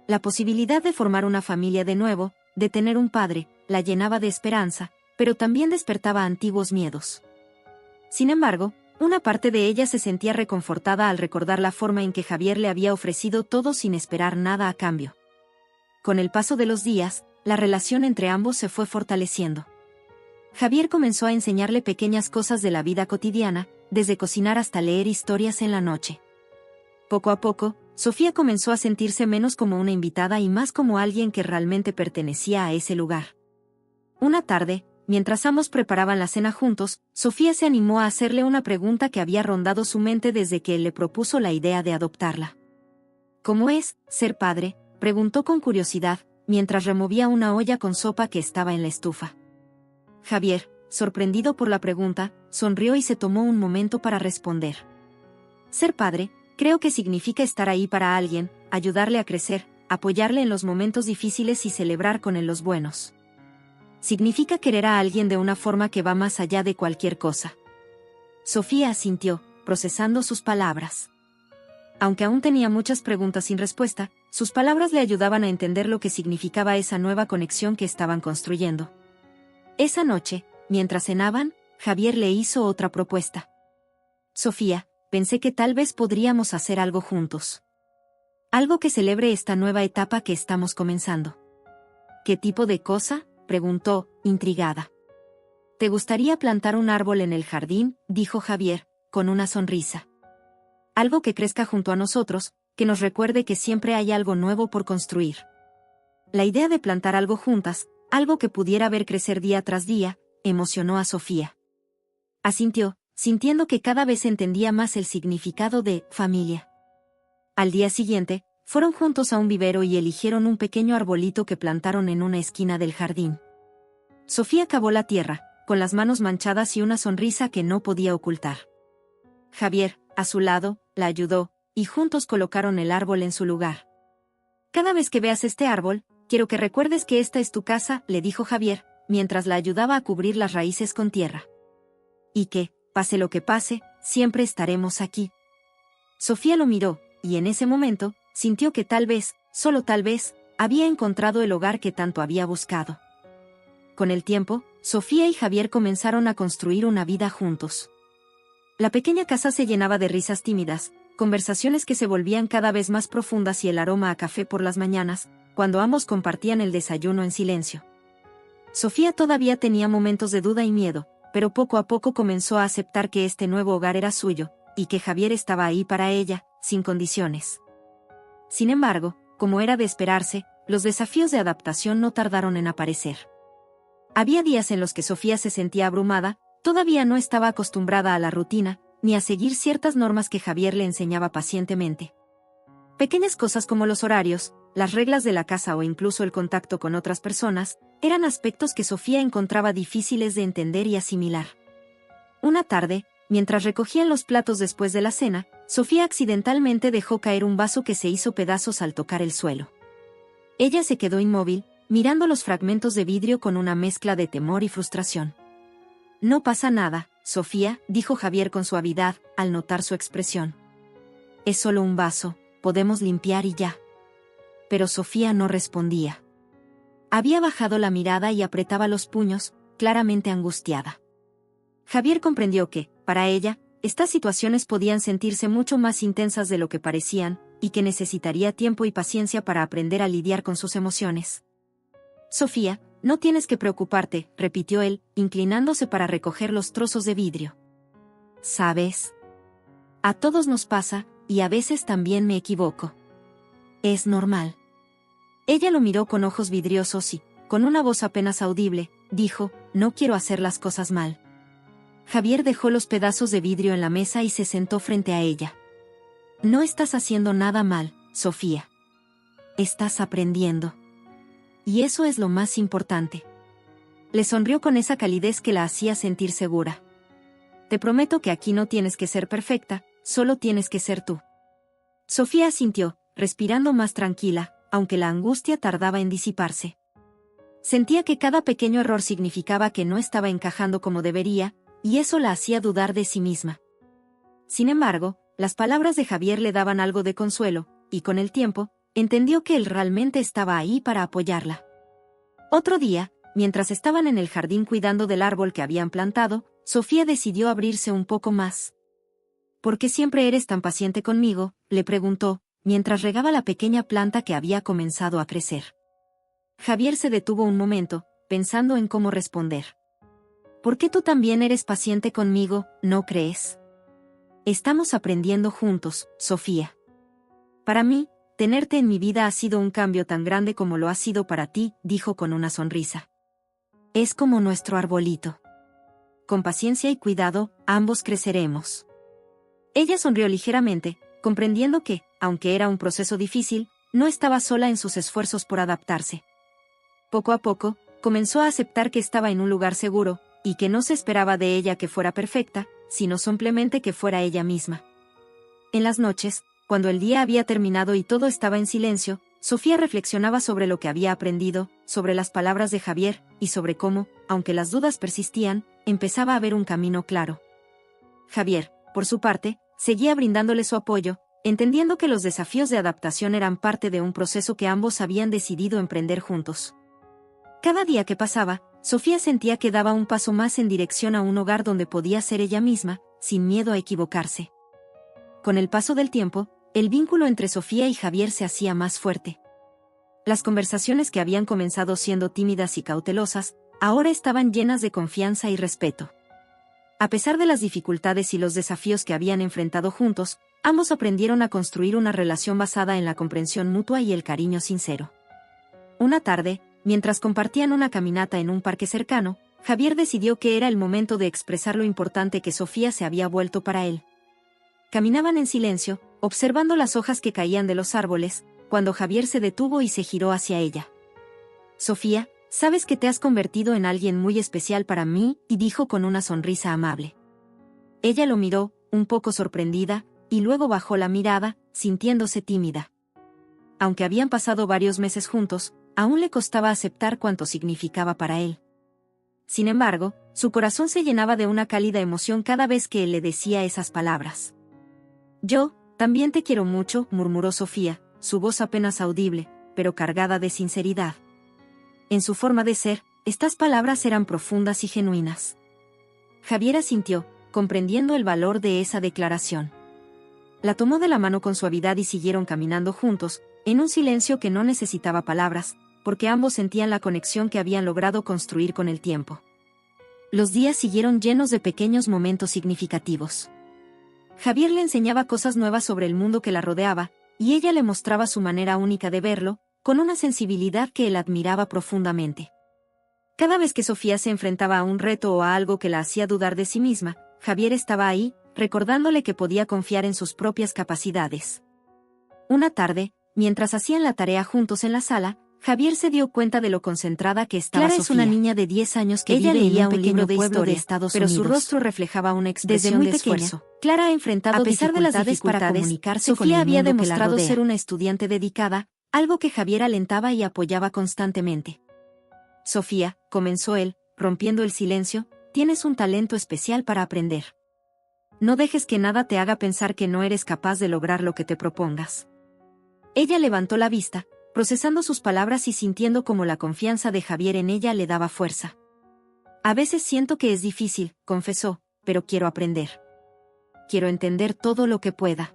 La posibilidad de formar una familia de nuevo, de tener un padre, la llenaba de esperanza, pero también despertaba antiguos miedos. Sin embargo, una parte de ella se sentía reconfortada al recordar la forma en que Javier le había ofrecido todo sin esperar nada a cambio. Con el paso de los días, la relación entre ambos se fue fortaleciendo. Javier comenzó a enseñarle pequeñas cosas de la vida cotidiana, desde cocinar hasta leer historias en la noche. Poco a poco, Sofía comenzó a sentirse menos como una invitada y más como alguien que realmente pertenecía a ese lugar. Una tarde, mientras ambos preparaban la cena juntos, Sofía se animó a hacerle una pregunta que había rondado su mente desde que él le propuso la idea de adoptarla. ¿Cómo es ser padre?, preguntó con curiosidad, mientras removía una olla con sopa que estaba en la estufa. Javier, sorprendido por la pregunta, sonrió y se tomó un momento para responder. Ser padre, creo que significa estar ahí para alguien, ayudarle a crecer, apoyarle en los momentos difíciles y celebrar con él los buenos. Significa querer a alguien de una forma que va más allá de cualquier cosa. Sofía asintió, procesando sus palabras. Aunque aún tenía muchas preguntas sin respuesta, sus palabras le ayudaban a entender lo que significaba esa nueva conexión que estaban construyendo. Esa noche, mientras cenaban, Javier le hizo otra propuesta. Sofía, pensé que tal vez podríamos hacer algo juntos. Algo que celebre esta nueva etapa que estamos comenzando. ¿Qué tipo de cosa?, preguntó, intrigada. ¿Te gustaría plantar un árbol en el jardín?, dijo Javier, con una sonrisa. Algo que crezca junto a nosotros, que nos recuerde que siempre hay algo nuevo por construir. La idea de plantar algo juntas, algo que pudiera ver crecer día tras día, emocionó a Sofía. Asintió, sintiendo que cada vez entendía más el significado de familia. Al día siguiente, fueron juntos a un vivero y eligieron un pequeño arbolito que plantaron en una esquina del jardín. Sofía cavó la tierra, con las manos manchadas y una sonrisa que no podía ocultar. Javier, a su lado, la ayudó, y juntos colocaron el árbol en su lugar. Cada vez que veas este árbol, quiero que recuerdes que esta es tu casa, le dijo Javier, mientras la ayudaba a cubrir las raíces con tierra. Y que, pase lo que pase, siempre estaremos aquí. Sofía lo miró, y en ese momento, sintió que tal vez, solo tal vez, había encontrado el hogar que tanto había buscado. Con el tiempo, Sofía y Javier comenzaron a construir una vida juntos. La pequeña casa se llenaba de risas tímidas, conversaciones que se volvían cada vez más profundas y el aroma a café por las mañanas, cuando ambos compartían el desayuno en silencio. Sofía todavía tenía momentos de duda y miedo, pero poco a poco comenzó a aceptar que este nuevo hogar era suyo, y que Javier estaba ahí para ella, sin condiciones. Sin embargo, como era de esperarse, los desafíos de adaptación no tardaron en aparecer. Había días en los que Sofía se sentía abrumada, todavía no estaba acostumbrada a la rutina, ni a seguir ciertas normas que Javier le enseñaba pacientemente. Pequeñas cosas como los horarios, las reglas de la casa o incluso el contacto con otras personas, eran aspectos que Sofía encontraba difíciles de entender y asimilar. Una tarde, mientras recogían los platos después de la cena, Sofía accidentalmente dejó caer un vaso que se hizo pedazos al tocar el suelo. Ella se quedó inmóvil, mirando los fragmentos de vidrio con una mezcla de temor y frustración. No pasa nada, Sofía, dijo Javier con suavidad, al notar su expresión. Es solo un vaso, podemos limpiar y ya. Pero Sofía no respondía. Había bajado la mirada y apretaba los puños, claramente angustiada. Javier comprendió que, para ella, estas situaciones podían sentirse mucho más intensas de lo que parecían, y que necesitaría tiempo y paciencia para aprender a lidiar con sus emociones. Sofía, no tienes que preocuparte, repitió él, inclinándose para recoger los trozos de vidrio. ¿Sabes? A todos nos pasa, y a veces también me equivoco. Es normal. Ella lo miró con ojos vidriosos y, con una voz apenas audible, dijo, no quiero hacer las cosas mal. Javier dejó los pedazos de vidrio en la mesa y se sentó frente a ella. No estás haciendo nada mal, Sofía. Estás aprendiendo. Y eso es lo más importante. Le sonrió con esa calidez que la hacía sentir segura. Te prometo que aquí no tienes que ser perfecta, solo tienes que ser tú. Sofía asintió, respirando más tranquila, aunque la angustia tardaba en disiparse. Sentía que cada pequeño error significaba que no estaba encajando como debería, y eso la hacía dudar de sí misma. Sin embargo, las palabras de Javier le daban algo de consuelo, y con el tiempo, entendió que él realmente estaba ahí para apoyarla. Otro día, mientras estaban en el jardín cuidando del árbol que habían plantado, Sofía decidió abrirse un poco más. ¿Por qué siempre eres tan paciente conmigo?, le preguntó, mientras regaba la pequeña planta que había comenzado a crecer. Javier se detuvo un momento, pensando en cómo responder. ¿Por qué tú también eres paciente conmigo, no crees? Estamos aprendiendo juntos, Sofía. Para mí, tenerte en mi vida ha sido un cambio tan grande como lo ha sido para ti, dijo con una sonrisa. Es como nuestro arbolito. Con paciencia y cuidado, ambos creceremos. Ella sonrió ligeramente, comprendiendo que, aunque era un proceso difícil, no estaba sola en sus esfuerzos por adaptarse. Poco a poco, comenzó a aceptar que estaba en un lugar seguro, y que no se esperaba de ella que fuera perfecta, sino simplemente que fuera ella misma. En las noches, cuando el día había terminado y todo estaba en silencio, Sofía reflexionaba sobre lo que había aprendido, sobre las palabras de Javier, y sobre cómo, aunque las dudas persistían, empezaba a ver un camino claro. Javier, por su parte, seguía brindándole su apoyo, entendiendo que los desafíos de adaptación eran parte de un proceso que ambos habían decidido emprender juntos. Cada día que pasaba, Sofía sentía que daba un paso más en dirección a un hogar donde podía ser ella misma, sin miedo a equivocarse. Con el paso del tiempo, el vínculo entre Sofía y Javier se hacía más fuerte. Las conversaciones que habían comenzado siendo tímidas y cautelosas, ahora estaban llenas de confianza y respeto. A pesar de las dificultades y los desafíos que habían enfrentado juntos, ambos aprendieron a construir una relación basada en la comprensión mutua y el cariño sincero. Una tarde, mientras compartían una caminata en un parque cercano, Javier decidió que era el momento de expresar lo importante que Sofía se había vuelto para él. Caminaban en silencio, observando las hojas que caían de los árboles, cuando Javier se detuvo y se giró hacia ella. Sofía, sabes que te has convertido en alguien muy especial para mí, y dijo con una sonrisa amable. Ella lo miró, un poco sorprendida, y luego bajó la mirada, sintiéndose tímida. Aunque habían pasado varios meses juntos, aún le costaba aceptar cuánto significaba para él. Sin embargo, su corazón se llenaba de una cálida emoción cada vez que él le decía esas palabras. Yo, también te quiero mucho, murmuró Sofía, su voz apenas audible, pero cargada de sinceridad. En su forma de ser, estas palabras eran profundas y genuinas. Javier asintió, comprendiendo el valor de esa declaración. La tomó de la mano con suavidad y siguieron caminando juntos, en un silencio que no necesitaba palabras, porque ambos sentían la conexión que habían logrado construir con el tiempo. Los días siguieron llenos de pequeños momentos significativos. Javier le enseñaba cosas nuevas sobre el mundo que la rodeaba, y ella le mostraba su manera única de verlo, con una sensibilidad que él admiraba profundamente. Cada vez que Sofía se enfrentaba a un reto o a algo que la hacía dudar de sí misma, Javier estaba ahí, recordándole que podía confiar en sus propias capacidades. Una tarde, mientras hacían la tarea juntos en la sala, Javier se dio cuenta de lo concentrada que estaba Clara. Sofía es una niña de 10 años que ella leía un pequeño pueblo de Estados Unidos, pero su rostro reflejaba una expresión de esfuerzo. Clara ha enfrentado dificultades para comunicarse con el mundo había demostrado ser una estudiante dedicada, algo que Javier alentaba y apoyaba constantemente. Sofía, comenzó él, rompiendo el silencio, tienes un talento especial para aprender. No dejes que nada te haga pensar que no eres capaz de lograr lo que te propongas. Ella levantó la vista, procesando sus palabras y sintiendo cómo la confianza de Javier en ella le daba fuerza. A veces siento que es difícil, confesó, pero quiero aprender. Quiero entender todo lo que pueda.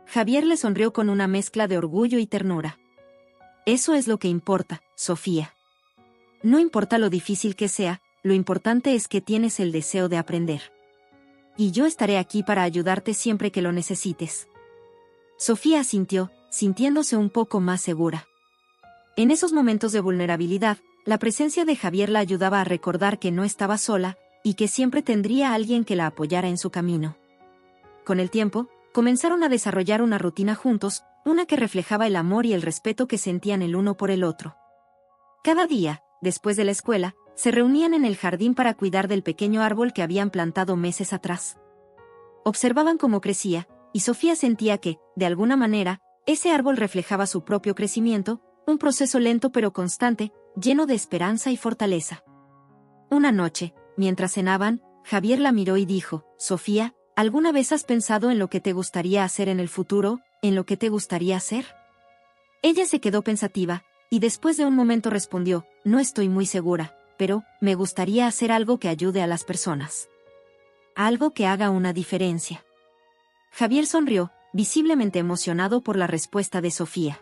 Javier le sonrió con una mezcla de orgullo y ternura. Eso es lo que importa, Sofía. No importa lo difícil que sea, lo importante es que tienes el deseo de aprender. Y yo estaré aquí para ayudarte siempre que lo necesites. Sofía asintió, sintiéndose un poco más segura. En esos momentos de vulnerabilidad, la presencia de Javier la ayudaba a recordar que no estaba sola, y que siempre tendría a alguien que la apoyara en su camino. Con el tiempo, comenzaron a desarrollar una rutina juntos, una que reflejaba el amor y el respeto que sentían el uno por el otro. Cada día, después de la escuela, se reunían en el jardín para cuidar del pequeño árbol que habían plantado meses atrás. Observaban cómo crecía, y Sofía sentía que, de alguna manera, ese árbol reflejaba su propio crecimiento, un proceso lento pero constante, lleno de esperanza y fortaleza. Una noche, mientras cenaban, Javier la miró y dijo, Sofía, ¿alguna vez has pensado en lo que te gustaría hacer en el futuro, en lo que te gustaría hacer? Ella se quedó pensativa, y después de un momento respondió, no estoy muy segura, pero me gustaría hacer algo que ayude a las personas. Algo que haga una diferencia. Javier sonrió, visiblemente emocionado por la respuesta de Sofía.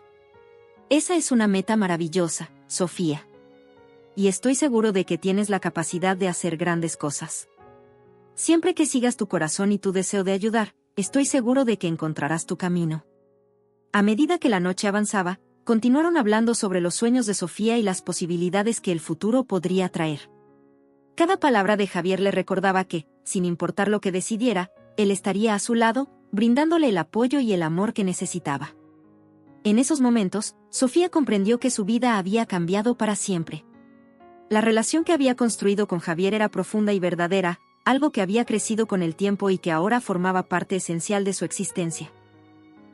Esa es una meta maravillosa, Sofía. Y estoy seguro de que tienes la capacidad de hacer grandes cosas. Siempre que sigas tu corazón y tu deseo de ayudar, estoy seguro de que encontrarás tu camino. A medida que la noche avanzaba, continuaron hablando sobre los sueños de Sofía y las posibilidades que el futuro podría traer. Cada palabra de Javier le recordaba que, sin importar lo que decidiera, él estaría a su lado, brindándole el apoyo y el amor que necesitaba. En esos momentos, Sofía comprendió que su vida había cambiado para siempre. La relación que había construido con Javier era profunda y verdadera, algo que había crecido con el tiempo y que ahora formaba parte esencial de su existencia.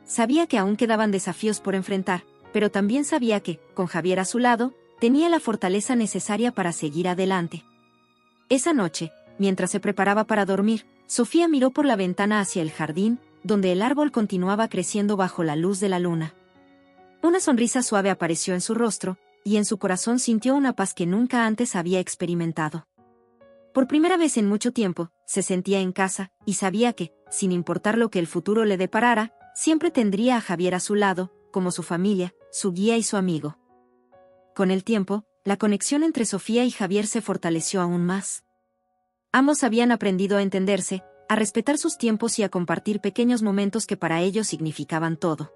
Sabía que aún quedaban desafíos por enfrentar, pero también sabía que, con Javier a su lado, tenía la fortaleza necesaria para seguir adelante. Esa noche, mientras se preparaba para dormir, Sofía miró por la ventana hacia el jardín, donde el árbol continuaba creciendo bajo la luz de la luna. Una sonrisa suave apareció en su rostro, y en su corazón sintió una paz que nunca antes había experimentado. Por primera vez en mucho tiempo, se sentía en casa, y sabía que, sin importar lo que el futuro le deparara, siempre tendría a Javier a su lado, como su familia, su guía y su amigo. Con el tiempo, la conexión entre Sofía y Javier se fortaleció aún más. Ambos habían aprendido a entenderse, a respetar sus tiempos y a compartir pequeños momentos que para ellos significaban todo.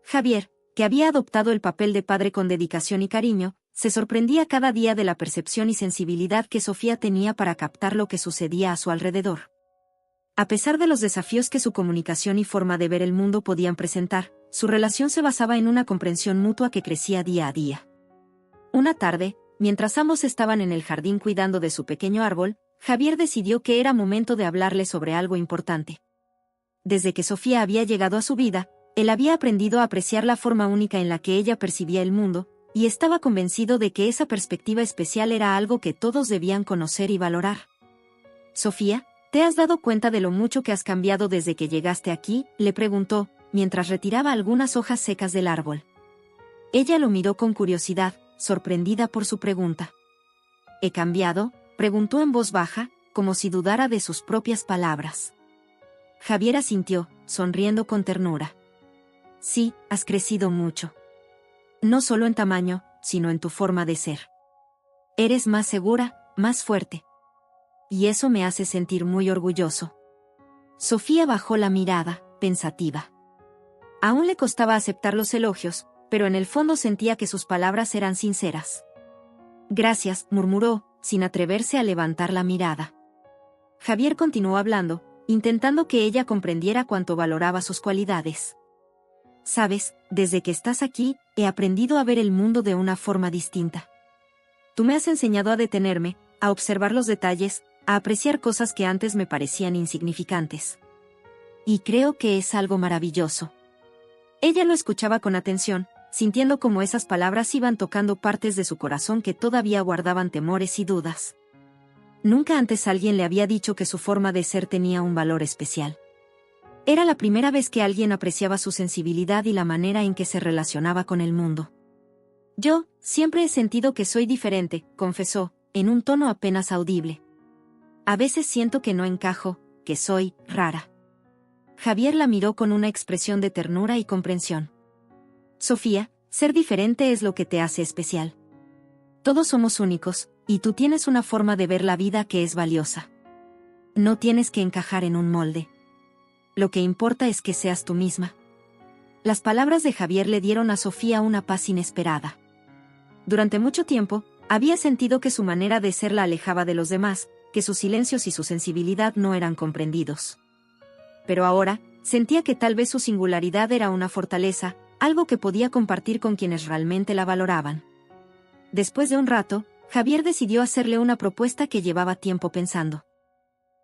Javier, que había adoptado el papel de padre con dedicación y cariño, se sorprendía cada día de la percepción y sensibilidad que Sofía tenía para captar lo que sucedía a su alrededor. A pesar de los desafíos que su comunicación y forma de ver el mundo podían presentar, su relación se basaba en una comprensión mutua que crecía día a día. Una tarde, mientras ambos estaban en el jardín cuidando de su pequeño árbol, Javier decidió que era momento de hablarle sobre algo importante. Desde que Sofía había llegado a su vida, él había aprendido a apreciar la forma única en la que ella percibía el mundo, y estaba convencido de que esa perspectiva especial era algo que todos debían conocer y valorar. «Sofía, ¿te has dado cuenta de lo mucho que has cambiado desde que llegaste aquí?», le preguntó, mientras retiraba algunas hojas secas del árbol. Ella lo miró con curiosidad, sorprendida por su pregunta. «¿He cambiado?», preguntó en voz baja, como si dudara de sus propias palabras. Javier asintió, sonriendo con ternura. «Sí, has crecido mucho. No solo en tamaño, sino en tu forma de ser. Eres más segura, más fuerte. Y eso me hace sentir muy orgulloso». Sofía bajó la mirada, pensativa. Aún le costaba aceptar los elogios, pero en el fondo sentía que sus palabras eran sinceras. «Gracias», murmuró, sin atreverse a levantar la mirada. Javier continuó hablando, intentando que ella comprendiera cuánto valoraba sus cualidades. «Sabes, desde que estás aquí, he aprendido a ver el mundo de una forma distinta. Tú me has enseñado a detenerme, a observar los detalles, a apreciar cosas que antes me parecían insignificantes. Y creo que es algo maravilloso». Ella lo escuchaba con atención, sintiendo cómo esas palabras iban tocando partes de su corazón que todavía guardaban temores y dudas. Nunca antes alguien le había dicho que su forma de ser tenía un valor especial. Era la primera vez que alguien apreciaba su sensibilidad y la manera en que se relacionaba con el mundo. «Yo, siempre he sentido que soy diferente», confesó, en un tono apenas audible. «A veces siento que no encajo, que soy rara». Javier la miró con una expresión de ternura y comprensión. «Sofía, ser diferente es lo que te hace especial. Todos somos únicos, y tú tienes una forma de ver la vida que es valiosa. No tienes que encajar en un molde. Lo que importa es que seas tú misma». Las palabras de Javier le dieron a Sofía una paz inesperada. Durante mucho tiempo, había sentido que su manera de ser la alejaba de los demás, que sus silencios y su sensibilidad no eran comprendidos. Pero ahora, sentía que tal vez su singularidad era una fortaleza, algo que podía compartir con quienes realmente la valoraban. Después de un rato, Javier decidió hacerle una propuesta que llevaba tiempo pensando.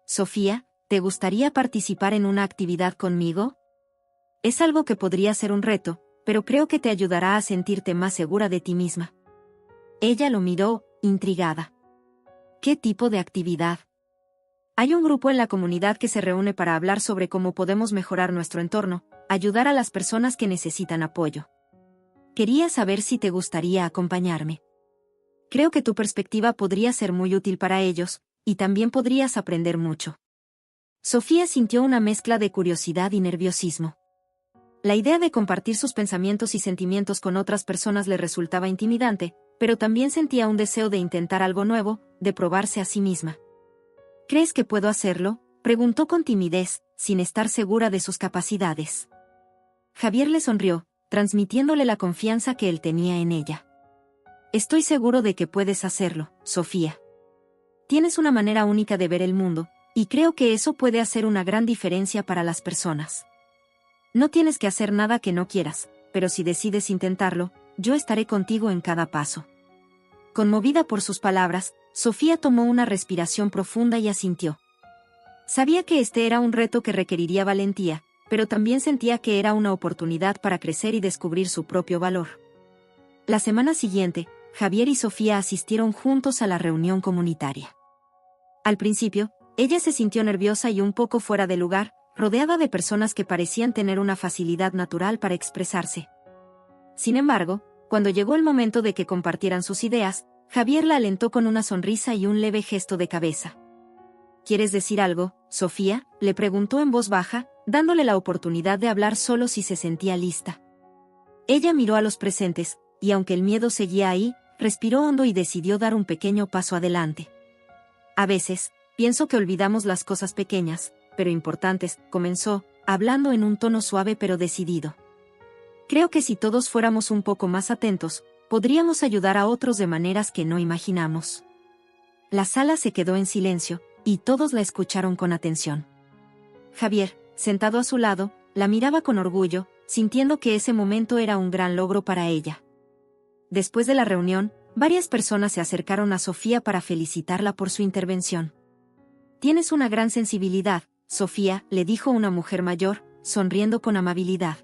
«Sofía, ¿te gustaría participar en una actividad conmigo? Es algo que podría ser un reto, pero creo que te ayudará a sentirte más segura de ti misma». Ella lo miró, intrigada. «¿Qué tipo de actividad?». «Hay un grupo en la comunidad que se reúne para hablar sobre cómo podemos mejorar nuestro entorno, ayudar a las personas que necesitan apoyo. Quería saber si te gustaría acompañarme. Creo que tu perspectiva podría ser muy útil para ellos, y también podrías aprender mucho». Sofía sintió una mezcla de curiosidad y nerviosismo. La idea de compartir sus pensamientos y sentimientos con otras personas le resultaba intimidante, pero también sentía un deseo de intentar algo nuevo, de probarse a sí misma. «¿Crees que puedo hacerlo?», preguntó con timidez, sin estar segura de sus capacidades. Javier le sonrió, transmitiéndole la confianza que él tenía en ella. Estoy seguro de que puedes hacerlo, Sofía. Tienes una manera única de ver el mundo, y creo que eso puede hacer una gran diferencia para las personas. No tienes que hacer nada que no quieras, pero si decides intentarlo, yo estaré contigo en cada paso. Conmovida por sus palabras, Sofía tomó una respiración profunda y asintió. Sabía que este era un reto que requeriría valentía, pero también sentía que era una oportunidad para crecer y descubrir su propio valor. La semana siguiente, Javier y Sofía asistieron juntos a la reunión comunitaria. Al principio, ella se sintió nerviosa y un poco fuera de lugar, rodeada de personas que parecían tener una facilidad natural para expresarse. Sin embargo, cuando llegó el momento de que compartieran sus ideas, Javier la alentó con una sonrisa y un leve gesto de cabeza. ¿Quieres decir algo, Sofía?, le preguntó en voz baja, dándole la oportunidad de hablar solo si se sentía lista. Ella miró a los presentes, y aunque el miedo seguía ahí, respiró hondo y decidió dar un pequeño paso adelante. A veces, pienso que olvidamos las cosas pequeñas, pero importantes, comenzó, hablando en un tono suave pero decidido. Creo que si todos fuéramos un poco más atentos, podríamos ayudar a otros de maneras que no imaginamos. La sala se quedó en silencio, y todos la escucharon con atención. Javier, sentado a su lado, la miraba con orgullo, sintiendo que ese momento era un gran logro para ella. Después de la reunión, varias personas se acercaron a Sofía para felicitarla por su intervención. Tienes una gran sensibilidad, Sofía, le dijo una mujer mayor, sonriendo con amabilidad.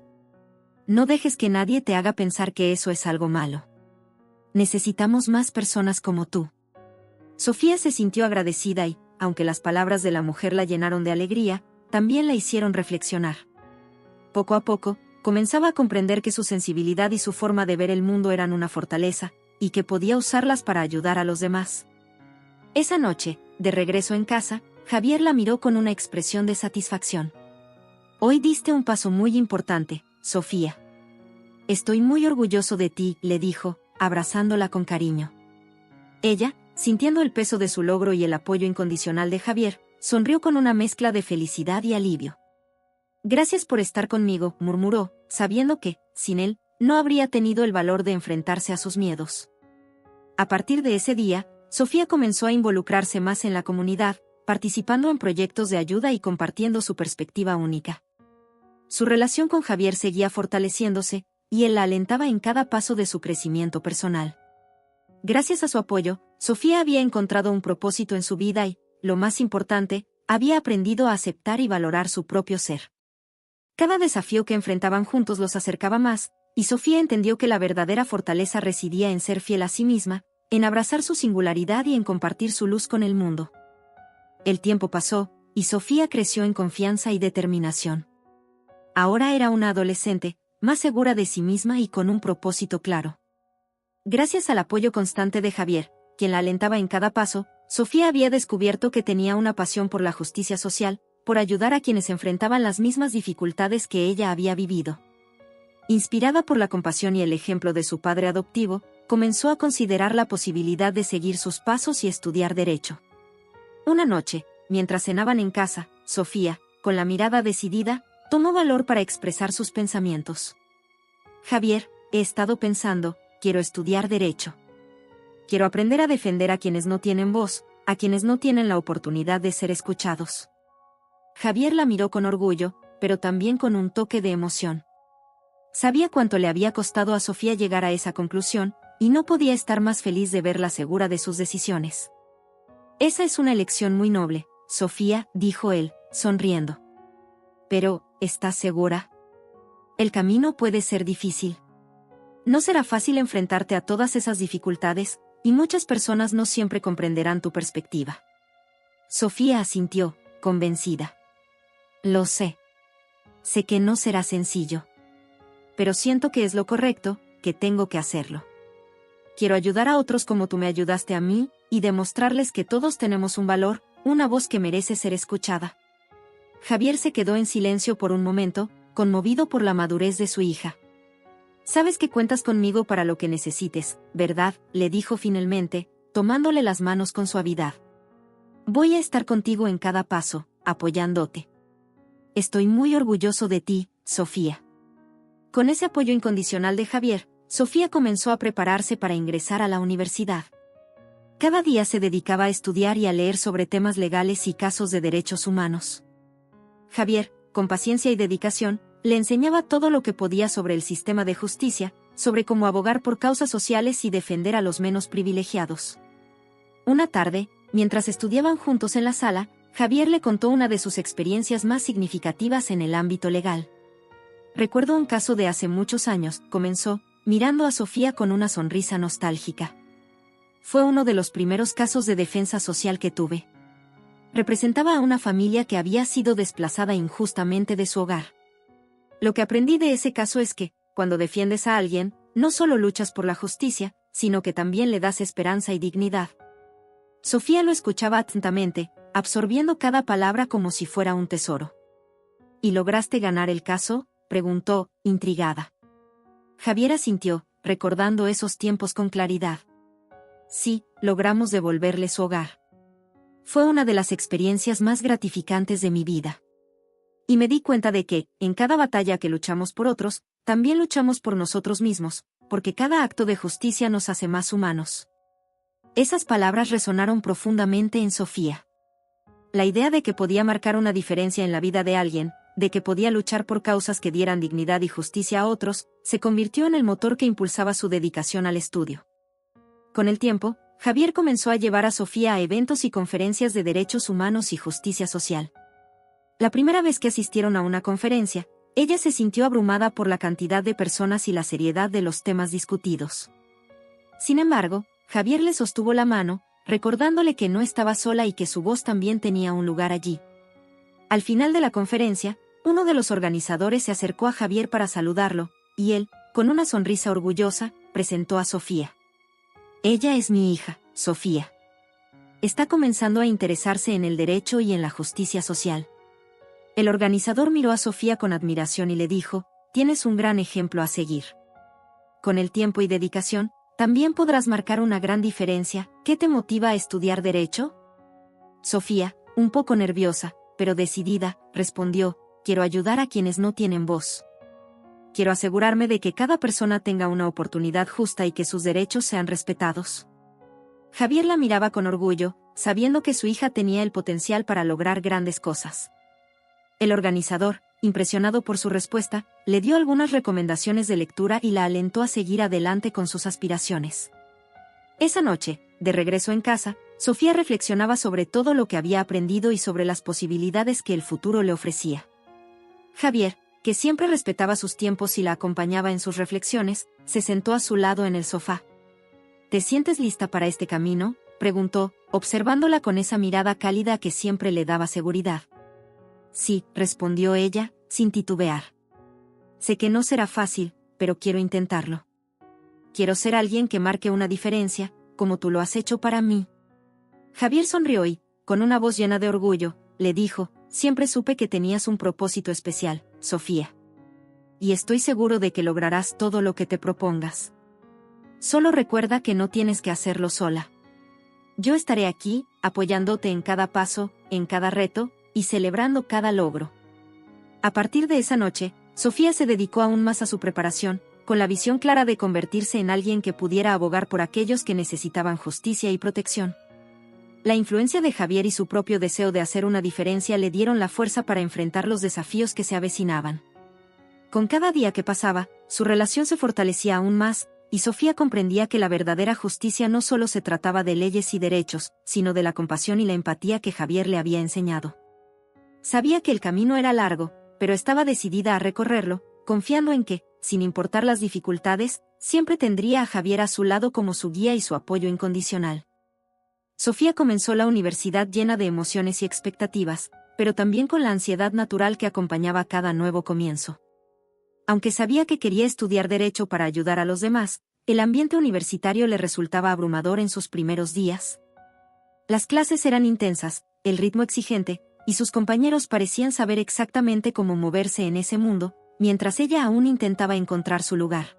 No dejes que nadie te haga pensar que eso es algo malo. Necesitamos más personas como tú. Sofía se sintió agradecida y, aunque las palabras de la mujer la llenaron de alegría, también la hicieron reflexionar. Poco a poco, comenzaba a comprender que su sensibilidad y su forma de ver el mundo eran una fortaleza, y que podía usarlas para ayudar a los demás. Esa noche, de regreso en casa, Javier la miró con una expresión de satisfacción. Hoy diste un paso muy importante, Sofía. Estoy muy orgulloso de ti, le dijo, abrazándola con cariño. Ella, sintiendo el peso de su logro y el apoyo incondicional de Javier, sonrió con una mezcla de felicidad y alivio. Gracias por estar conmigo, murmuró, sabiendo que, sin él, no habría tenido el valor de enfrentarse a sus miedos. A partir de ese día, Sofía comenzó a involucrarse más en la comunidad, participando en proyectos de ayuda y compartiendo su perspectiva única. Su relación con Javier seguía fortaleciéndose, y él la alentaba en cada paso de su crecimiento personal. Gracias a su apoyo, Sofía había encontrado un propósito en su vida y, lo más importante, había aprendido a aceptar y valorar su propio ser. Cada desafío que enfrentaban juntos los acercaba más, y Sofía entendió que la verdadera fortaleza residía en ser fiel a sí misma, en abrazar su singularidad y en compartir su luz con el mundo. El tiempo pasó, y Sofía creció en confianza y determinación. Ahora era una adolescente, más segura de sí misma y con un propósito claro. Gracias al apoyo constante de Javier, quien la alentaba en cada paso, Sofía había descubierto que tenía una pasión por la justicia social, por ayudar a quienes enfrentaban las mismas dificultades que ella había vivido. Inspirada por la compasión y el ejemplo de su padre adoptivo, comenzó a considerar la posibilidad de seguir sus pasos y estudiar derecho. Una noche, mientras cenaban en casa, Sofía, con la mirada decidida, tomó valor para expresar sus pensamientos. Javier, he estado pensando, quiero estudiar derecho. Quiero aprender a defender a quienes no tienen voz, a quienes no tienen la oportunidad de ser escuchados. Javier la miró con orgullo, pero también con un toque de emoción. Sabía cuánto le había costado a Sofía llegar a esa conclusión, y no podía estar más feliz de verla segura de sus decisiones. Esa es una elección muy noble, Sofía, dijo él, sonriendo. Pero, ¿estás segura? El camino puede ser difícil. No será fácil enfrentarte a todas esas dificultades, y muchas personas no siempre comprenderán tu perspectiva. Sofía asintió, convencida. Lo sé. Sé que no será sencillo. Pero siento que es lo correcto, que tengo que hacerlo. Quiero ayudar a otros como tú me ayudaste a mí, y demostrarles que todos tenemos un valor, una voz que merece ser escuchada. Javier se quedó en silencio por un momento, conmovido por la madurez de su hija. Sabes que cuentas conmigo para lo que necesites, ¿verdad?, le dijo finalmente, tomándole las manos con suavidad. Voy a estar contigo en cada paso, apoyándote. Estoy muy orgulloso de ti, Sofía. Con ese apoyo incondicional de Javier, Sofía comenzó a prepararse para ingresar a la universidad. Cada día se dedicaba a estudiar y a leer sobre temas legales y casos de derechos humanos. Javier, con paciencia y dedicación, le enseñaba todo lo que podía sobre el sistema de justicia, sobre cómo abogar por causas sociales y defender a los menos privilegiados. Una tarde, mientras estudiaban juntos en la sala, Javier le contó una de sus experiencias más significativas en el ámbito legal. Recuerdo un caso de hace muchos años, comenzó, mirando a Sofía con una sonrisa nostálgica. Fue uno de los primeros casos de defensa social que tuve. Representaba a una familia que había sido desplazada injustamente de su hogar. Lo que aprendí de ese caso es que, cuando defiendes a alguien, no solo luchas por la justicia, sino que también le das esperanza y dignidad. Sofía lo escuchaba atentamente, absorbiendo cada palabra como si fuera un tesoro. ¿Y lograste ganar el caso?, preguntó, intrigada. Javier asintió, recordando esos tiempos con claridad. Sí, logramos devolverle su hogar. Fue una de las experiencias más gratificantes de mi vida. Y me di cuenta de que, en cada batalla que luchamos por otros, también luchamos por nosotros mismos, porque cada acto de justicia nos hace más humanos. Esas palabras resonaron profundamente en Sofía. La idea de que podía marcar una diferencia en la vida de alguien, de que podía luchar por causas que dieran dignidad y justicia a otros, se convirtió en el motor que impulsaba su dedicación al estudio. Con el tiempo, Javier comenzó a llevar a Sofía a eventos y conferencias de derechos humanos y justicia social. La primera vez que asistieron a una conferencia, ella se sintió abrumada por la cantidad de personas y la seriedad de los temas discutidos. Sin embargo, Javier le sostuvo la mano, recordándole que no estaba sola y que su voz también tenía un lugar allí. Al final de la conferencia, uno de los organizadores se acercó a Javier para saludarlo, y él, con una sonrisa orgullosa, presentó a Sofía. Ella es mi hija, Sofía. Está comenzando a interesarse en el derecho y en la justicia social. El organizador miró a Sofía con admiración y le dijo, tienes un gran ejemplo a seguir. Con el tiempo y dedicación, también podrás marcar una gran diferencia. ¿Qué te motiva a estudiar derecho? Sofía, un poco nerviosa, pero decidida, respondió, quiero ayudar a quienes no tienen voz. Quiero asegurarme de que cada persona tenga una oportunidad justa y que sus derechos sean respetados. Javier la miraba con orgullo, sabiendo que su hija tenía el potencial para lograr grandes cosas. El organizador, impresionado por su respuesta, le dio algunas recomendaciones de lectura y la alentó a seguir adelante con sus aspiraciones. Esa noche, de regreso en casa, Sofía reflexionaba sobre todo lo que había aprendido y sobre las posibilidades que el futuro le ofrecía. Javier, que siempre respetaba sus tiempos y la acompañaba en sus reflexiones, se sentó a su lado en el sofá. ¿Te sientes lista para este camino?, preguntó, observándola con esa mirada cálida que siempre le daba seguridad. Sí, respondió ella, sin titubear. Sé que no será fácil, pero quiero intentarlo. Quiero ser alguien que marque una diferencia, como tú lo has hecho para mí. Javier sonrió y, con una voz llena de orgullo, le dijo, siempre supe que tenías un propósito especial, Sofía. Y estoy seguro de que lograrás todo lo que te propongas. Solo recuerda que no tienes que hacerlo sola. Yo estaré aquí, apoyándote en cada paso, en cada reto, y celebrando cada logro. A partir de esa noche, Sofía se dedicó aún más a su preparación, con la visión clara de convertirse en alguien que pudiera abogar por aquellos que necesitaban justicia y protección. La influencia de Javier y su propio deseo de hacer una diferencia le dieron la fuerza para enfrentar los desafíos que se avecinaban. Con cada día que pasaba, su relación se fortalecía aún más, y Sofía comprendía que la verdadera justicia no solo se trataba de leyes y derechos, sino de la compasión y la empatía que Javier le había enseñado. Sabía que el camino era largo, pero estaba decidida a recorrerlo, confiando en que, sin importar las dificultades, siempre tendría a Javier a su lado como su guía y su apoyo incondicional. Sofía comenzó la universidad llena de emociones y expectativas, pero también con la ansiedad natural que acompañaba cada nuevo comienzo. Aunque sabía que quería estudiar derecho para ayudar a los demás, el ambiente universitario le resultaba abrumador en sus primeros días. Las clases eran intensas, el ritmo exigente, y sus compañeros parecían saber exactamente cómo moverse en ese mundo, mientras ella aún intentaba encontrar su lugar.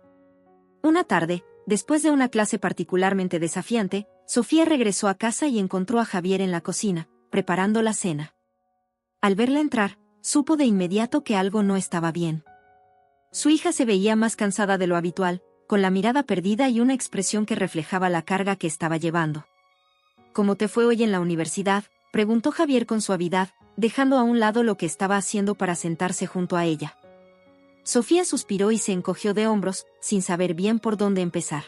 Una tarde, después de una clase particularmente desafiante, Sofía regresó a casa y encontró a Javier en la cocina, preparando la cena. Al verla entrar, supo de inmediato que algo no estaba bien. Su hija se veía más cansada de lo habitual, con la mirada perdida y una expresión que reflejaba la carga que estaba llevando. ¿Cómo te fue hoy en la universidad?, preguntó Javier con suavidad, dejando a un lado lo que estaba haciendo para sentarse junto a ella. Sofía suspiró y se encogió de hombros, sin saber bien por dónde empezar.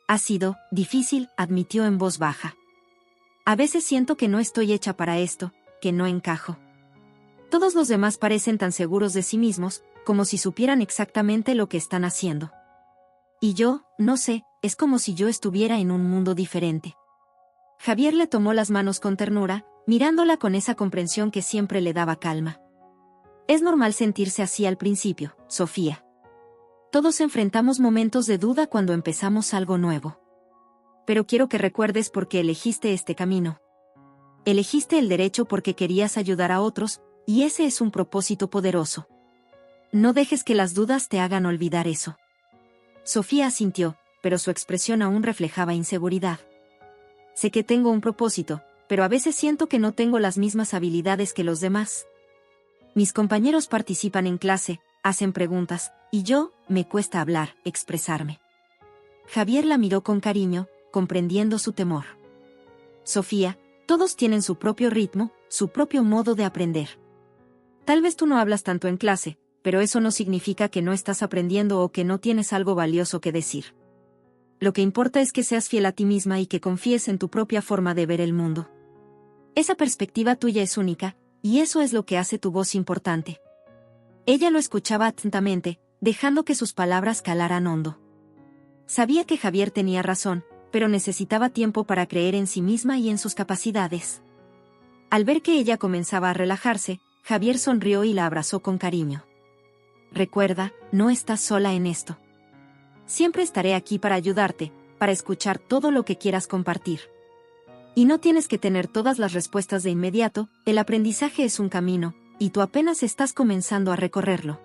Ha sido difícil, admitió en voz baja. A veces siento que no estoy hecha para esto, que no encajo. Todos los demás parecen tan seguros de sí mismos, como si supieran exactamente lo que están haciendo. Y yo, no sé, es como si yo estuviera en un mundo diferente. Javier le tomó las manos con ternura, mirándola con esa comprensión que siempre le daba calma. Es normal sentirse así al principio, Sofía. Todos enfrentamos momentos de duda cuando empezamos algo nuevo. Pero quiero que recuerdes por qué elegiste este camino. Elegiste el derecho porque querías ayudar a otros, y ese es un propósito poderoso. No dejes que las dudas te hagan olvidar eso. Sofía asintió, pero su expresión aún reflejaba inseguridad. Sé que tengo un propósito, pero a veces siento que no tengo las mismas habilidades que los demás. Mis compañeros participan en clase, hacen preguntas, y yo, me cuesta hablar, expresarme. Javier la miró con cariño, comprendiendo su temor. Sofía, todos tienen su propio ritmo, su propio modo de aprender. Tal vez tú no hablas tanto en clase, pero eso no significa que no estás aprendiendo o que no tienes algo valioso que decir. Lo que importa es que seas fiel a ti misma y que confíes en tu propia forma de ver el mundo. Esa perspectiva tuya es única, y eso es lo que hace tu voz importante. Ella lo escuchaba atentamente, dejando que sus palabras calaran hondo. Sabía que Javier tenía razón, pero necesitaba tiempo para creer en sí misma y en sus capacidades. Al ver que ella comenzaba a relajarse, Javier sonrió y la abrazó con cariño. Recuerda, no estás sola en esto. Siempre estaré aquí para ayudarte, para escuchar todo lo que quieras compartir. Y no tienes que tener todas las respuestas de inmediato, el aprendizaje es un camino, y tú apenas estás comenzando a recorrerlo.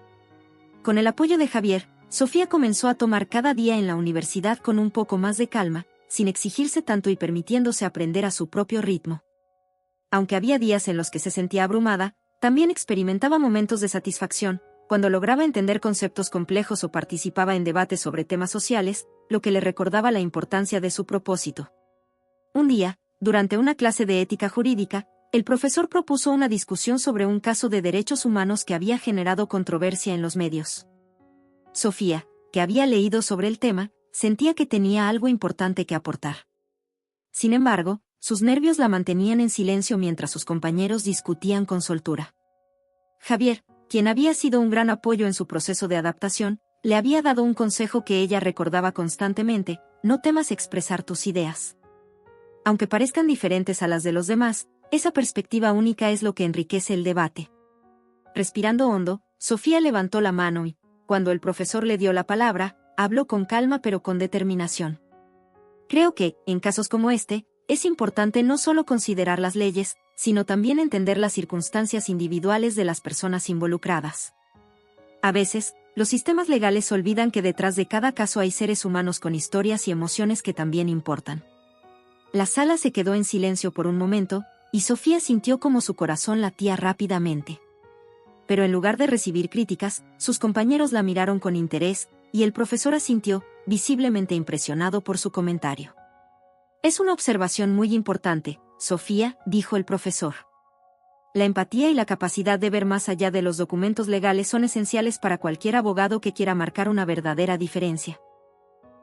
Con el apoyo de Javier, Sofía comenzó a tomar cada día en la universidad con un poco más de calma, sin exigirse tanto y permitiéndose aprender a su propio ritmo. Aunque había días en los que se sentía abrumada, también experimentaba momentos de satisfacción, cuando lograba entender conceptos complejos o participaba en debates sobre temas sociales, lo que le recordaba la importancia de su propósito. Un día, durante una clase de ética jurídica, el profesor propuso una discusión sobre un caso de derechos humanos que había generado controversia en los medios. Sofía, que había leído sobre el tema, sentía que tenía algo importante que aportar. Sin embargo, sus nervios la mantenían en silencio mientras sus compañeros discutían con soltura. Javier, quien había sido un gran apoyo en su proceso de adaptación, le había dado un consejo que ella recordaba constantemente: no temas expresar tus ideas. Aunque parezcan diferentes a las de los demás, esa perspectiva única es lo que enriquece el debate. Respirando hondo, Sofía levantó la mano y, cuando el profesor le dio la palabra, habló con calma pero con determinación. Creo que, en casos como este, es importante no solo considerar las leyes, sino también entender las circunstancias individuales de las personas involucradas. A veces, los sistemas legales olvidan que detrás de cada caso hay seres humanos con historias y emociones que también importan. La sala se quedó en silencio por un momento, y Sofía sintió como su corazón latía rápidamente. Pero en lugar de recibir críticas, sus compañeros la miraron con interés, y el profesor asintió, visiblemente impresionado por su comentario. Es una observación muy importante, Sofía, dijo el profesor. La empatía y la capacidad de ver más allá de los documentos legales son esenciales para cualquier abogado que quiera marcar una verdadera diferencia.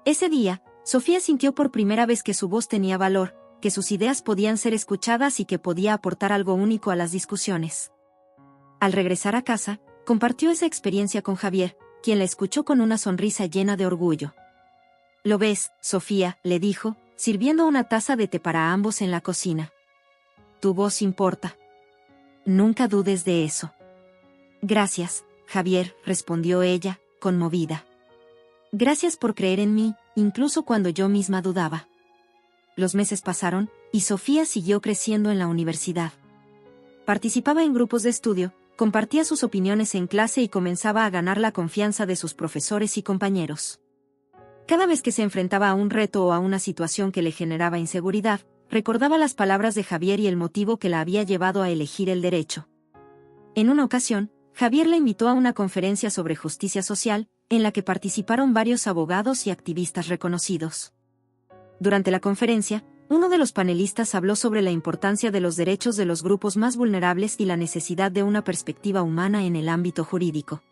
Ese día, Sofía sintió por primera vez que su voz tenía valor, que sus ideas podían ser escuchadas y que podía aportar algo único a las discusiones. Al regresar a casa, compartió esa experiencia con Javier, quien la escuchó con una sonrisa llena de orgullo. «¿Lo ves, Sofía?», le dijo, sirviendo una taza de té para ambos en la cocina. «Tu voz importa. Nunca dudes de eso». «Gracias, Javier», respondió ella, conmovida. «Gracias por creer en mí, incluso cuando yo misma dudaba». Los meses pasaron, y Sofía siguió creciendo en la universidad. Participaba en grupos de estudio, compartía sus opiniones en clase y comenzaba a ganar la confianza de sus profesores y compañeros. Cada vez que se enfrentaba a un reto o a una situación que le generaba inseguridad, recordaba las palabras de Javier y el motivo que la había llevado a elegir el derecho. En una ocasión, Javier la invitó a una conferencia sobre justicia social, en la que participaron varios abogados y activistas reconocidos. Durante la conferencia, uno de los panelistas habló sobre la importancia de los derechos de los grupos más vulnerables y la necesidad de una perspectiva humana en el ámbito jurídico.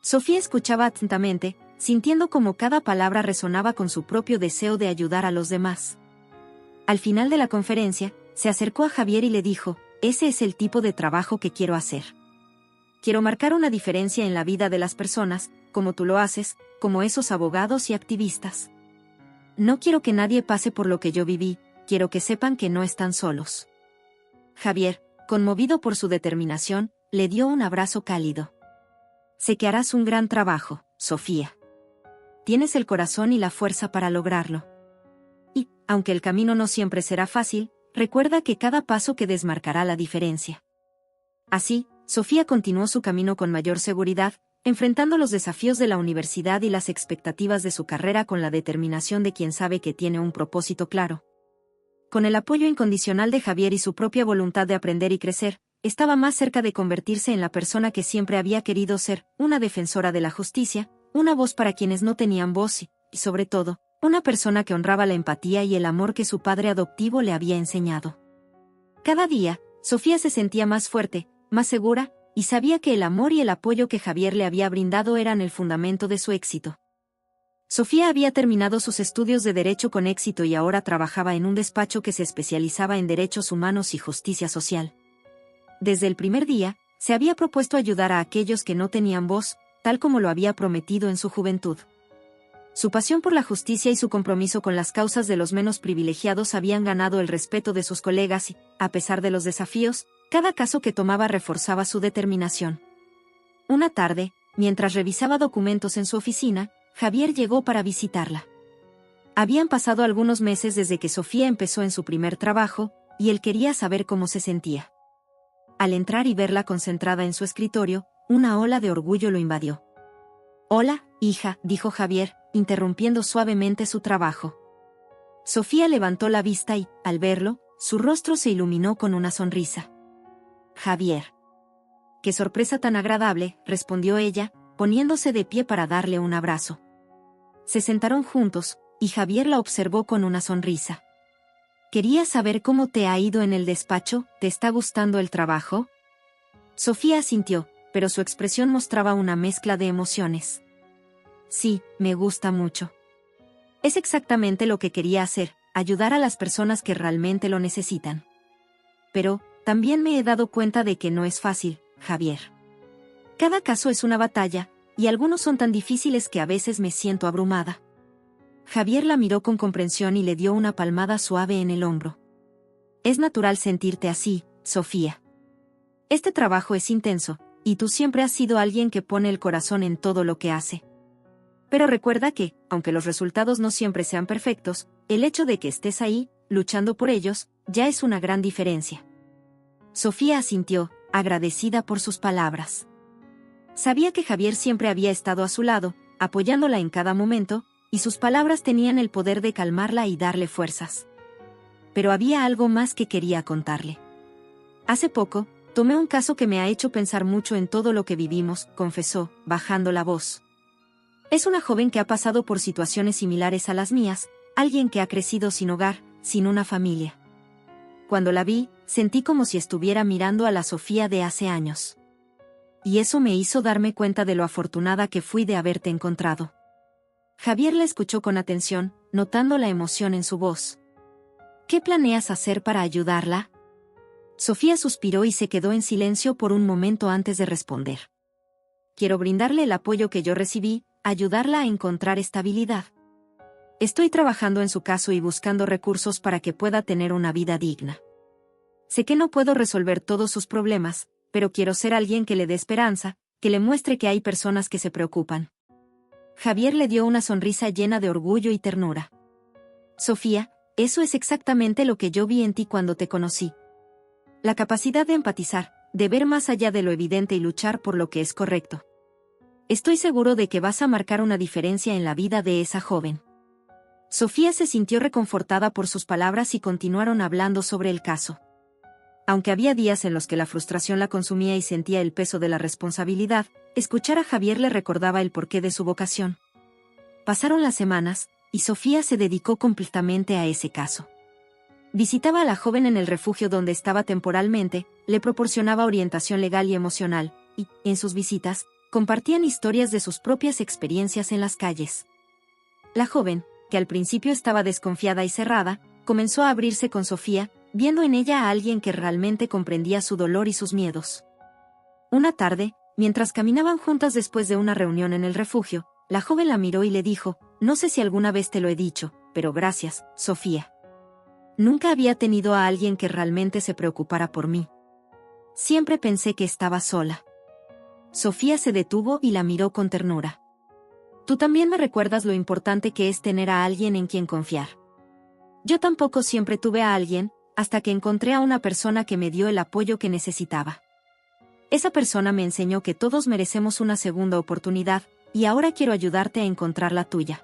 Sofía escuchaba atentamente, sintiendo cómo cada palabra resonaba con su propio deseo de ayudar a los demás. Al final de la conferencia, se acercó a Javier y le dijo: «Ese es el tipo de trabajo que quiero hacer. Quiero marcar una diferencia en la vida de las personas, como tú lo haces, como esos abogados y activistas. No quiero que nadie pase por lo que yo viví, quiero que sepan que no están solos». Javier, conmovido por su determinación, le dio un abrazo cálido. «Sé que harás un gran trabajo, Sofía. Tienes el corazón y la fuerza para lograrlo. Y, aunque el camino no siempre será fácil, recuerda que cada paso que des marcará la diferencia». Así, Sofía continuó su camino con mayor seguridad, enfrentando los desafíos de la universidad y las expectativas de su carrera con la determinación de quien sabe que tiene un propósito claro. Con el apoyo incondicional de Javier y su propia voluntad de aprender y crecer, estaba más cerca de convertirse en la persona que siempre había querido ser, una defensora de la justicia, una voz para quienes no tenían voz y, sobre todo, una persona que honraba la empatía y el amor que su padre adoptivo le había enseñado. Cada día, Sofía se sentía más fuerte, más segura, y sabía que el amor y el apoyo que Javier le había brindado eran el fundamento de su éxito. Sofía había terminado sus estudios de Derecho con éxito y ahora trabajaba en un despacho que se especializaba en derechos humanos y justicia social. Desde el primer día, se había propuesto ayudar a aquellos que no tenían voz, tal como lo había prometido en su juventud. Su pasión por la justicia y su compromiso con las causas de los menos privilegiados habían ganado el respeto de sus colegas y, a pesar de los desafíos, cada caso que tomaba reforzaba su determinación. Una tarde, mientras revisaba documentos en su oficina, Javier llegó para visitarla. Habían pasado algunos meses desde que Sofía empezó en su primer trabajo, y él quería saber cómo se sentía. Al entrar y verla concentrada en su escritorio, una ola de orgullo lo invadió. «Hola, hija», dijo Javier, interrumpiendo suavemente su trabajo. Sofía levantó la vista y, al verlo, su rostro se iluminó con una sonrisa. «Javier». «Qué sorpresa tan agradable», respondió ella, poniéndose de pie para darle un abrazo. Se sentaron juntos, y Javier la observó con una sonrisa. «Quería saber cómo te ha ido en el despacho, ¿te está gustando el trabajo?». Sofía asintió, pero su expresión mostraba una mezcla de emociones. «Sí, me gusta mucho. Es exactamente lo que quería hacer, ayudar a las personas que realmente lo necesitan. Pero, también me he dado cuenta de que no es fácil, Javier. Cada caso es una batalla, y algunos son tan difíciles que a veces me siento abrumada». Javier la miró con comprensión y le dio una palmada suave en el hombro. «Es natural sentirte así, Sofía. Este trabajo es intenso, y tú siempre has sido alguien que pone el corazón en todo lo que hace. Pero recuerda que, aunque los resultados no siempre sean perfectos, el hecho de que estés ahí, luchando por ellos, ya es una gran diferencia». Sofía asintió, agradecida por sus palabras. Sabía que Javier siempre había estado a su lado, apoyándola en cada momento, y sus palabras tenían el poder de calmarla y darle fuerzas. Pero había algo más que quería contarle. «Hace poco, tomé un caso que me ha hecho pensar mucho en todo lo que vivimos», confesó, bajando la voz. «Es una joven que ha pasado por situaciones similares a las mías, alguien que ha crecido sin hogar, sin una familia. Cuando la vi, sentí como si estuviera mirando a la Sofía de hace años. Y eso me hizo darme cuenta de lo afortunada que fui de haberte encontrado». Javier la escuchó con atención, notando la emoción en su voz. «¿Qué planeas hacer para ayudarla?». Sofía suspiró y se quedó en silencio por un momento antes de responder. «Quiero brindarle el apoyo que yo recibí, ayudarla a encontrar estabilidad. Estoy trabajando en su caso y buscando recursos para que pueda tener una vida digna. Sé que no puedo resolver todos sus problemas, pero quiero ser alguien que le dé esperanza, que le muestre que hay personas que se preocupan». Javier le dio una sonrisa llena de orgullo y ternura. «Sofía, eso es exactamente lo que yo vi en ti cuando te conocí. La capacidad de empatizar, de ver más allá de lo evidente y luchar por lo que es correcto. Estoy seguro de que vas a marcar una diferencia en la vida de esa joven». Sofía se sintió reconfortada por sus palabras y continuaron hablando sobre el caso. Aunque había días en los que la frustración la consumía y sentía el peso de la responsabilidad, escuchar a Javier le recordaba el porqué de su vocación. Pasaron las semanas, y Sofía se dedicó completamente a ese caso. Visitaba a la joven en el refugio donde estaba temporalmente, le proporcionaba orientación legal y emocional, y, en sus visitas, compartían historias de sus propias experiencias en las calles. La joven, que al principio estaba desconfiada y cerrada, comenzó a abrirse con Sofía, viendo en ella a alguien que realmente comprendía su dolor y sus miedos. Una tarde, mientras caminaban juntas después de una reunión en el refugio, la joven la miró y le dijo: «No sé si alguna vez te lo he dicho, pero gracias, Sofía. Nunca había tenido a alguien que realmente se preocupara por mí. Siempre pensé que estaba sola». Sofía se detuvo y la miró con ternura. «Tú también me recuerdas lo importante que es tener a alguien en quien confiar. Yo tampoco siempre tuve a alguien, hasta que encontré a una persona que me dio el apoyo que necesitaba. Esa persona me enseñó que todos merecemos una segunda oportunidad, y ahora quiero ayudarte a encontrar la tuya».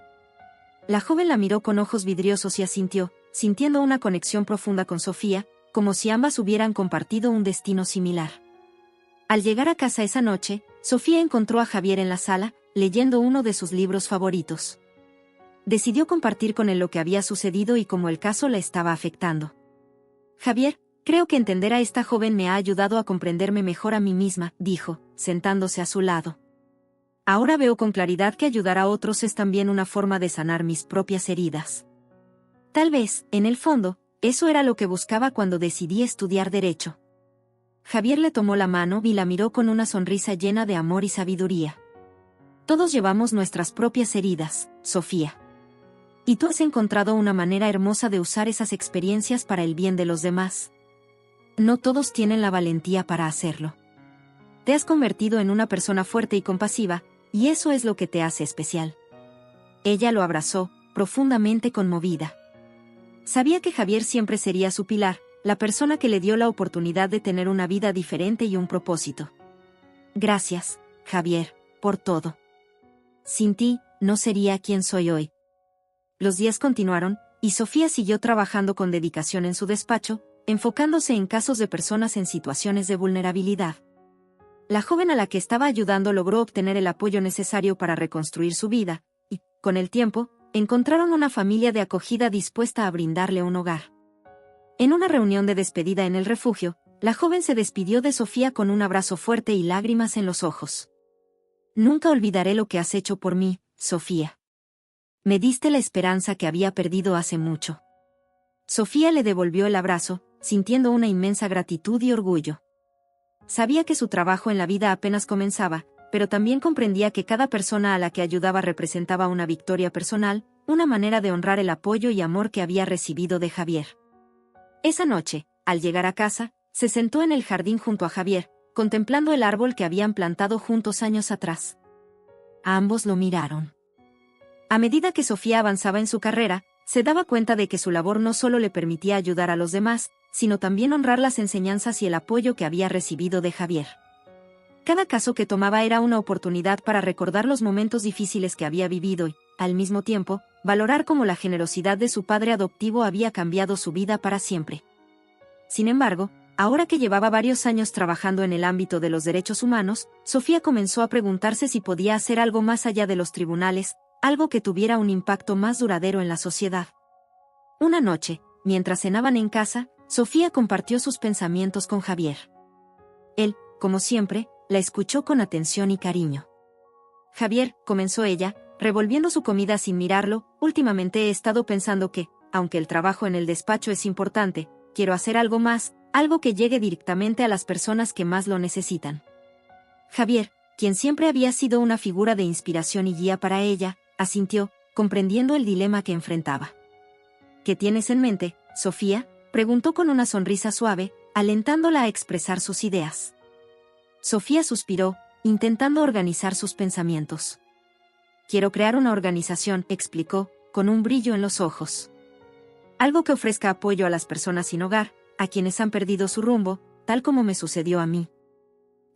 La joven la miró con ojos vidriosos y asintió, sintiendo una conexión profunda con Sofía, como si ambas hubieran compartido un destino similar. Al llegar a casa esa noche, Sofía encontró a Javier en la sala, leyendo uno de sus libros favoritos. Decidió compartir con él lo que había sucedido y cómo el caso la estaba afectando. «Javier, creo que entender a esta joven me ha ayudado a comprenderme mejor a mí misma», dijo, sentándose a su lado. «Ahora veo con claridad que ayudar a otros es también una forma de sanar mis propias heridas». Tal vez, en el fondo, eso era lo que buscaba cuando decidí estudiar Derecho. Javier le tomó la mano y la miró con una sonrisa llena de amor y sabiduría. «Todos llevamos nuestras propias heridas, Sofía. Y tú has encontrado una manera hermosa de usar esas experiencias para el bien de los demás. No todos tienen la valentía para hacerlo. Te has convertido en una persona fuerte y compasiva, y eso es lo que te hace especial». Ella lo abrazó, profundamente conmovida. Sabía que Javier siempre sería su pilar, la persona que le dio la oportunidad de tener una vida diferente y un propósito. «Gracias, Javier, por todo. Sin ti, no sería quien soy hoy». Los días continuaron, y Sofía siguió trabajando con dedicación en su despacho, enfocándose en casos de personas en situaciones de vulnerabilidad. La joven a la que estaba ayudando logró obtener el apoyo necesario para reconstruir su vida, y, con el tiempo, encontraron una familia de acogida dispuesta a brindarle un hogar. En una reunión de despedida en el refugio, la joven se despidió de Sofía con un abrazo fuerte y lágrimas en los ojos. «Nunca olvidaré lo que has hecho por mí, Sofía. Me diste la esperanza que había perdido hace mucho». Sofía le devolvió el abrazo, sintiendo una inmensa gratitud y orgullo. Sabía que su trabajo en la vida apenas comenzaba, pero también comprendía que cada persona a la que ayudaba representaba una victoria personal, una manera de honrar el apoyo y amor que había recibido de Javier. Esa noche, al llegar a casa, se sentó en el jardín junto a Javier, contemplando el árbol que habían plantado juntos años atrás. Ambos lo miraron. A medida que Sofía avanzaba en su carrera, se daba cuenta de que su labor no solo le permitía ayudar a los demás, sino también honrar las enseñanzas y el apoyo que había recibido de Javier. Cada caso que tomaba era una oportunidad para recordar los momentos difíciles que había vivido y, al mismo tiempo, valorar cómo la generosidad de su padre adoptivo había cambiado su vida para siempre. Sin embargo, ahora que llevaba varios años trabajando en el ámbito de los derechos humanos, Sofía comenzó a preguntarse si podía hacer algo más allá de los tribunales, algo que tuviera un impacto más duradero en la sociedad. Una noche, mientras cenaban en casa, Sofía compartió sus pensamientos con Javier. Él, como siempre, la escuchó con atención y cariño. «Javier», comenzó ella, revolviendo su comida sin mirarlo, «últimamente he estado pensando que, aunque el trabajo en el despacho es importante, quiero hacer algo más, algo que llegue directamente a las personas que más lo necesitan». Javier, quien siempre había sido una figura de inspiración y guía para ella, asintió, comprendiendo el dilema que enfrentaba. «¿Qué tienes en mente, Sofía?», preguntó con una sonrisa suave, alentándola a expresar sus ideas. Sofía suspiró, intentando organizar sus pensamientos. «Quiero crear una organización», explicó, con un brillo en los ojos. «Algo que ofrezca apoyo a las personas sin hogar, a quienes han perdido su rumbo, tal como me sucedió a mí.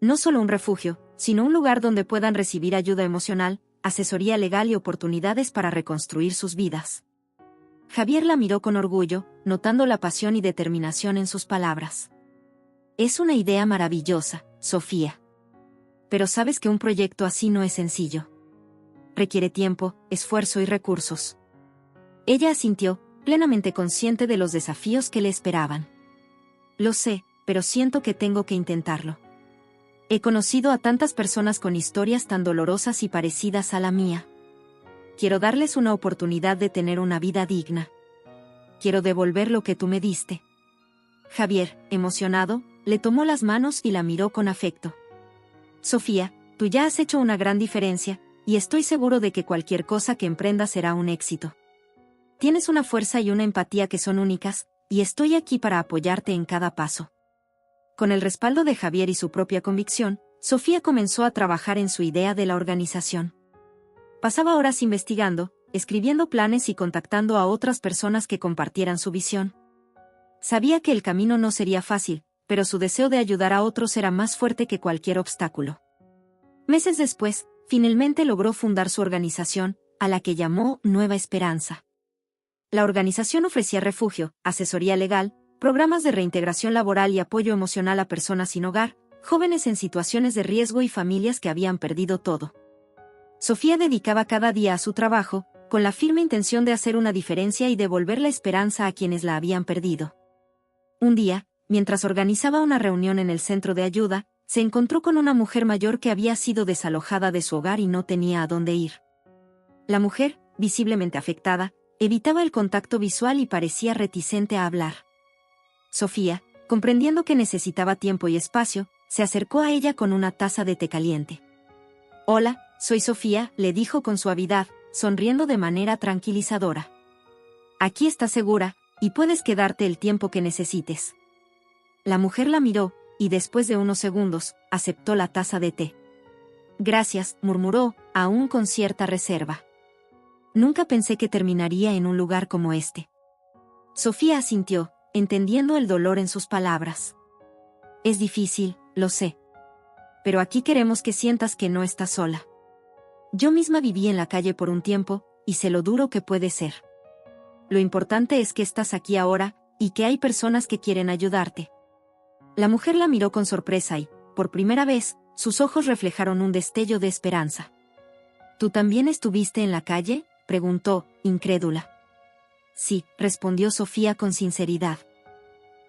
No solo un refugio, sino un lugar donde puedan recibir ayuda emocional, asesoría legal y oportunidades para reconstruir sus vidas». Javier la miró con orgullo, notando la pasión y determinación en sus palabras. Es una idea maravillosa, Sofía. Pero sabes que un proyecto así no es sencillo. Requiere tiempo, esfuerzo y recursos. Ella asintió, plenamente consciente de los desafíos que le esperaban. Lo sé, pero siento que tengo que intentarlo. He conocido a tantas personas con historias tan dolorosas y parecidas a la mía. Quiero darles una oportunidad de tener una vida digna. Quiero devolver lo que tú me diste. Javier, emocionado, le tomó las manos y la miró con afecto. Sofía, tú ya has hecho una gran diferencia, y estoy seguro de que cualquier cosa que emprendas será un éxito. Tienes una fuerza y una empatía que son únicas, y estoy aquí para apoyarte en cada paso. Con el respaldo de Javier y su propia convicción, Sofía comenzó a trabajar en su idea de la organización. Pasaba horas investigando, escribiendo planes y contactando a otras personas que compartieran su visión. Sabía que el camino no sería fácil, pero su deseo de ayudar a otros era más fuerte que cualquier obstáculo. Meses después, finalmente logró fundar su organización, a la que llamó Nueva Esperanza. La organización ofrecía refugio, asesoría legal, programas de reintegración laboral y apoyo emocional a personas sin hogar, jóvenes en situaciones de riesgo y familias que habían perdido todo. Sofía dedicaba cada día a su trabajo, con la firme intención de hacer una diferencia y devolver la esperanza a quienes la habían perdido. Un día, mientras organizaba una reunión en el centro de ayuda, se encontró con una mujer mayor que había sido desalojada de su hogar y no tenía a dónde ir. La mujer, visiblemente afectada, evitaba el contacto visual y parecía reticente a hablar. Sofía, comprendiendo que necesitaba tiempo y espacio, se acercó a ella con una taza de té caliente. «Hola, soy Sofía», le dijo con suavidad, sonriendo de manera tranquilizadora. «Aquí estás segura, y puedes quedarte el tiempo que necesites». La mujer la miró, y después de unos segundos, aceptó la taza de té. «Gracias», murmuró, aún con cierta reserva. «Nunca pensé que terminaría en un lugar como este». Sofía asintió, entendiendo el dolor en sus palabras. «Es difícil, lo sé. Pero aquí queremos que sientas que no estás sola. Yo misma viví en la calle por un tiempo, y sé lo duro que puede ser. Lo importante es que estás aquí ahora, y que hay personas que quieren ayudarte». La mujer la miró con sorpresa y, por primera vez, sus ojos reflejaron un destello de esperanza. «¿Tú también estuviste en la calle?», preguntó, incrédula. «Sí», respondió Sofía con sinceridad.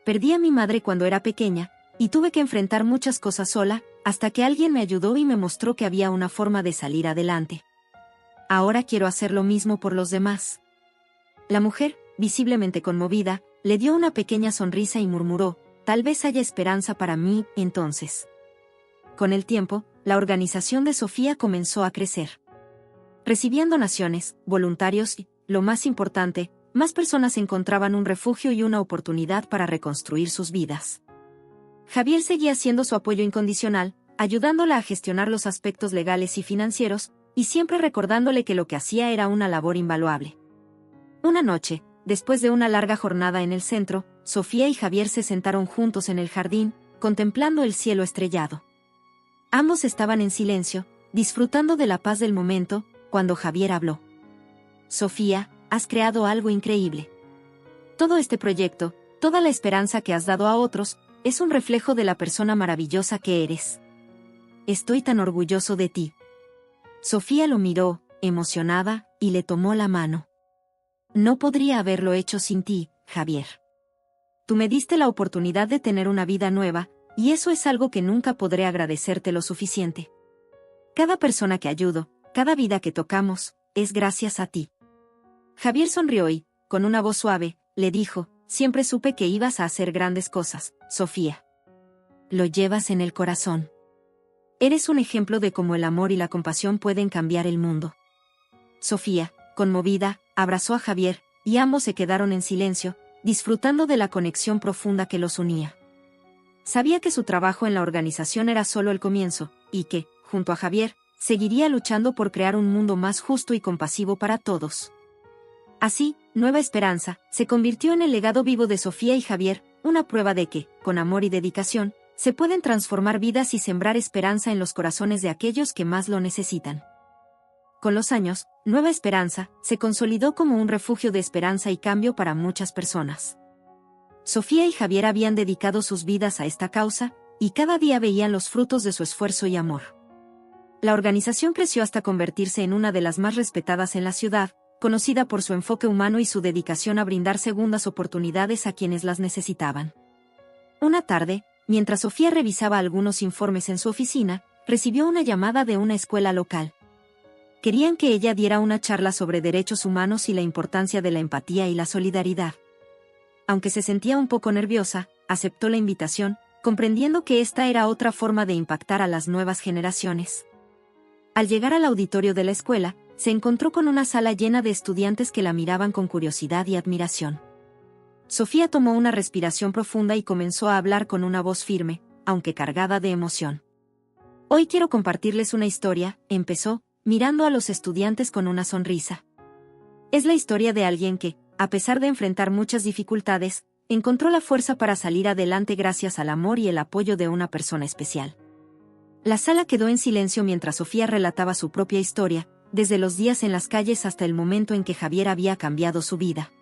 «Perdí a mi madre cuando era pequeña, y tuve que enfrentar muchas cosas sola, hasta que alguien me ayudó y me mostró que había una forma de salir adelante. Ahora quiero hacer lo mismo por los demás». La mujer, visiblemente conmovida, le dio una pequeña sonrisa y murmuró: «Tal vez haya esperanza para mí, entonces». Con el tiempo, la organización de Sofía comenzó a crecer. Recibían donaciones, voluntarios y, lo más importante, más personas encontraban un refugio y una oportunidad para reconstruir sus vidas. Javier seguía siendo su apoyo incondicional, ayudándola a gestionar los aspectos legales y financieros, y siempre recordándole que lo que hacía era una labor invaluable. Una noche, después de una larga jornada en el centro, Sofía y Javier se sentaron juntos en el jardín, contemplando el cielo estrellado. Ambos estaban en silencio, disfrutando de la paz del momento, cuando Javier habló. «Sofía, has creado algo increíble. Todo este proyecto, toda la esperanza que has dado a otros, es un reflejo de la persona maravillosa que eres. Estoy tan orgulloso de ti». Sofía lo miró, emocionada, y le tomó la mano. «No podría haberlo hecho sin ti, Javier. Tú me diste la oportunidad de tener una vida nueva, y eso es algo que nunca podré agradecerte lo suficiente. Cada persona que ayudo, cada vida que tocamos, es gracias a ti». Javier sonrió y, con una voz suave, le dijo: «Siempre supe que ibas a hacer grandes cosas, Sofía. Lo llevas en el corazón. Eres un ejemplo de cómo el amor y la compasión pueden cambiar el mundo». Sofía, conmovida, abrazó a Javier, y ambos se quedaron en silencio, disfrutando de la conexión profunda que los unía. Sabía que su trabajo en la organización era solo el comienzo, y que, junto a Javier, seguiría luchando por crear un mundo más justo y compasivo para todos. Así, Nueva Esperanza se convirtió en el legado vivo de Sofía y Javier, una prueba de que, con amor y dedicación, se pueden transformar vidas y sembrar esperanza en los corazones de aquellos que más lo necesitan. Con los años, Nueva Esperanza se consolidó como un refugio de esperanza y cambio para muchas personas. Sofía y Javier habían dedicado sus vidas a esta causa, y cada día veían los frutos de su esfuerzo y amor. La organización creció hasta convertirse en una de las más respetadas en la ciudad, conocida por su enfoque humano y su dedicación a brindar segundas oportunidades a quienes las necesitaban. Una tarde, mientras Sofía revisaba algunos informes en su oficina, recibió una llamada de una escuela local. Querían que ella diera una charla sobre derechos humanos y la importancia de la empatía y la solidaridad. Aunque se sentía un poco nerviosa, aceptó la invitación, comprendiendo que esta era otra forma de impactar a las nuevas generaciones. Al llegar al auditorio de la escuela, se encontró con una sala llena de estudiantes que la miraban con curiosidad y admiración. Sofía tomó una respiración profunda y comenzó a hablar con una voz firme, aunque cargada de emoción. Hoy quiero compartirles una historia, empezó, mirando a los estudiantes con una sonrisa. Es la historia de alguien que, a pesar de enfrentar muchas dificultades, encontró la fuerza para salir adelante gracias al amor y el apoyo de una persona especial. La sala quedó en silencio mientras Sofía relataba su propia historia, desde los días en las calles hasta el momento en que Javier había cambiado su vida.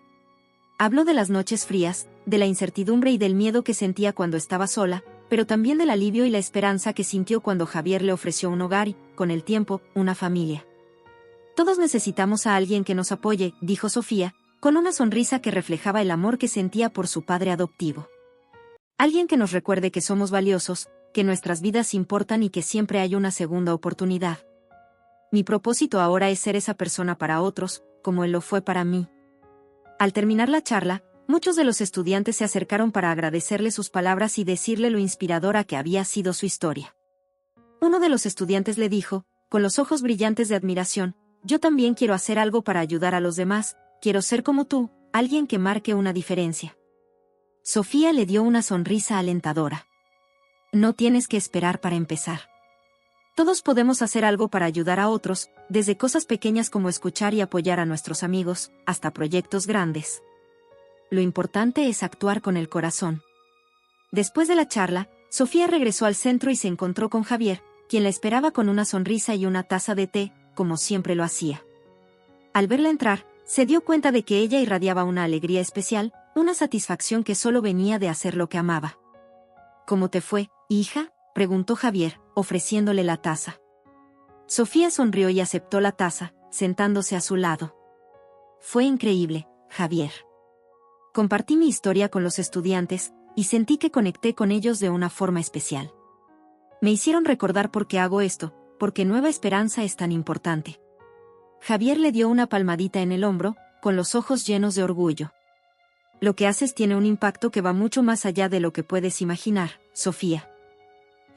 Habló de las noches frías, de la incertidumbre y del miedo que sentía cuando estaba sola, pero también del alivio y la esperanza que sintió cuando Javier le ofreció un hogar y, con el tiempo, una familia. Todos necesitamos a alguien que nos apoye, dijo Sofía, con una sonrisa que reflejaba el amor que sentía por su padre adoptivo. Alguien que nos recuerde que somos valiosos, que nuestras vidas importan y que siempre hay una segunda oportunidad. Mi propósito ahora es ser esa persona para otros, como él lo fue para mí. Al terminar la charla, muchos de los estudiantes se acercaron para agradecerle sus palabras y decirle lo inspiradora que había sido su historia. Uno de los estudiantes le dijo, con los ojos brillantes de admiración, yo también quiero hacer algo para ayudar a los demás, quiero ser como tú, alguien que marque una diferencia. Sofía le dio una sonrisa alentadora. No tienes que esperar para empezar. Todos podemos hacer algo para ayudar a otros, desde cosas pequeñas como escuchar y apoyar a nuestros amigos, hasta proyectos grandes. Lo importante es actuar con el corazón. Después de la charla, Sofía regresó al centro y se encontró con Javier, quien la esperaba con una sonrisa y una taza de té, como siempre lo hacía. Al verla entrar, se dio cuenta de que ella irradiaba una alegría especial, una satisfacción que solo venía de hacer lo que amaba. ¿Cómo te fue, hija?, preguntó Javier, ofreciéndole la taza. Sofía sonrió y aceptó la taza, sentándose a su lado. Fue increíble, Javier. Compartí mi historia con los estudiantes, y sentí que conecté con ellos de una forma especial. Me hicieron recordar por qué hago esto, porque Nueva Esperanza es tan importante. Javier le dio una palmadita en el hombro, con los ojos llenos de orgullo. Lo que haces tiene un impacto que va mucho más allá de lo que puedes imaginar, Sofía.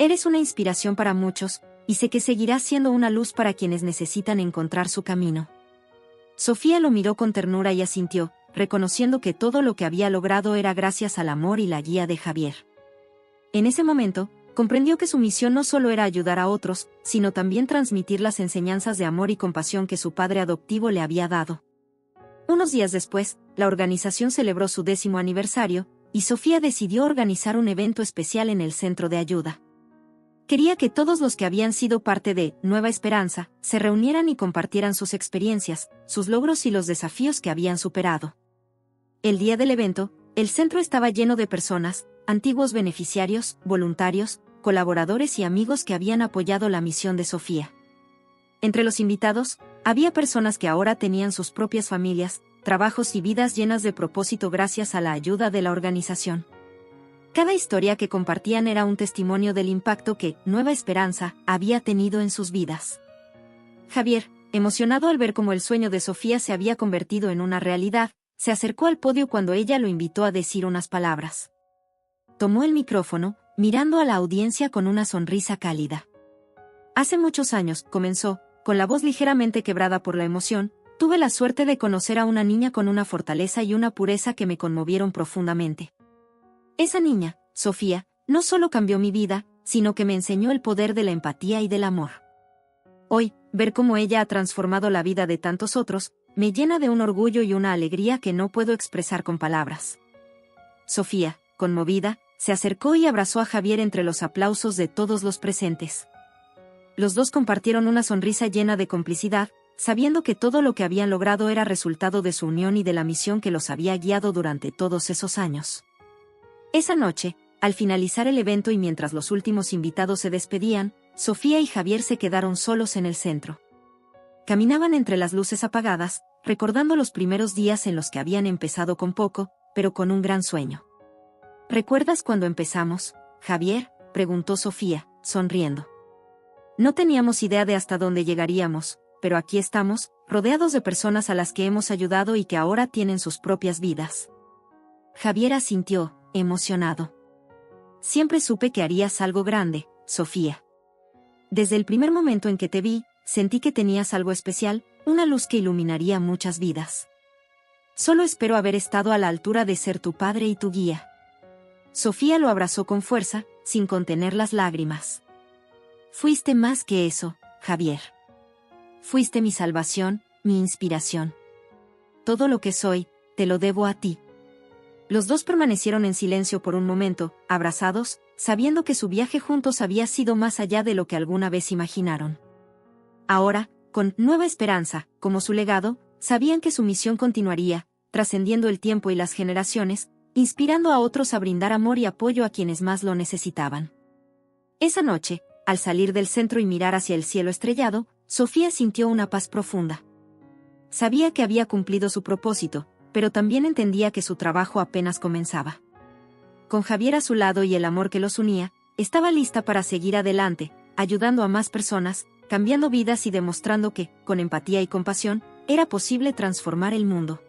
Eres una inspiración para muchos, y sé que seguirás siendo una luz para quienes necesitan encontrar su camino. Sofía lo miró con ternura y asintió, reconociendo que todo lo que había logrado era gracias al amor y la guía de Javier. En ese momento, comprendió que su misión no solo era ayudar a otros, sino también transmitir las enseñanzas de amor y compasión que su padre adoptivo le había dado. Unos días después, la organización celebró su 10º aniversario, y Sofía decidió organizar un evento especial en el centro de ayuda. Quería que todos los que habían sido parte de Nueva Esperanza se reunieran y compartieran sus experiencias, sus logros y los desafíos que habían superado. El día del evento, el centro estaba lleno de personas, antiguos beneficiarios, voluntarios, colaboradores y amigos que habían apoyado la misión de Sofía. Entre los invitados, había personas que ahora tenían sus propias familias, trabajos y vidas llenas de propósito gracias a la ayuda de la organización. Cada historia que compartían era un testimonio del impacto que Nueva Esperanza había tenido en sus vidas. Javier, emocionado al ver cómo el sueño de Sofía se había convertido en una realidad, se acercó al podio cuando ella lo invitó a decir unas palabras. Tomó el micrófono, mirando a la audiencia con una sonrisa cálida. Hace muchos años, comenzó, con la voz ligeramente quebrada por la emoción, tuve la suerte de conocer a una niña con una fortaleza y una pureza que me conmovieron profundamente. Esa niña, Sofía, no solo cambió mi vida, sino que me enseñó el poder de la empatía y del amor. Hoy, ver cómo ella ha transformado la vida de tantos otros, me llena de un orgullo y una alegría que no puedo expresar con palabras. Sofía, conmovida, se acercó y abrazó a Javier entre los aplausos de todos los presentes. Los dos compartieron una sonrisa llena de complicidad, sabiendo que todo lo que habían logrado era resultado de su unión y de la misión que los había guiado durante todos esos años. Esa noche, al finalizar el evento y mientras los últimos invitados se despedían, Sofía y Javier se quedaron solos en el centro. Caminaban entre las luces apagadas, recordando los primeros días en los que habían empezado con poco, pero con un gran sueño. ¿Recuerdas cuando empezamos, Javier?, preguntó Sofía, sonriendo. No teníamos idea de hasta dónde llegaríamos, pero aquí estamos, rodeados de personas a las que hemos ayudado y que ahora tienen sus propias vidas. Javier asintió, emocionado. Siempre supe que harías algo grande, Sofía. Desde el primer momento en que te vi, sentí que tenías algo especial, una luz que iluminaría muchas vidas. Solo espero haber estado a la altura de ser tu padre y tu guía. Sofía lo abrazó con fuerza, sin contener las lágrimas. Fuiste más que eso, Javier. Fuiste mi salvación, mi inspiración. Todo lo que soy, te lo debo a ti. Los dos permanecieron en silencio por un momento, abrazados, sabiendo que su viaje juntos había sido más allá de lo que alguna vez imaginaron. Ahora, con nueva esperanza, como su legado, sabían que su misión continuaría, trascendiendo el tiempo y las generaciones, inspirando a otros a brindar amor y apoyo a quienes más lo necesitaban. Esa noche, al salir del centro y mirar hacia el cielo estrellado, Sofía sintió una paz profunda. Sabía que había cumplido su propósito, pero también entendía que su trabajo apenas comenzaba. Con Javier a su lado y el amor que los unía, estaba lista para seguir adelante, ayudando a más personas, cambiando vidas y demostrando que, con empatía y compasión, era posible transformar el mundo.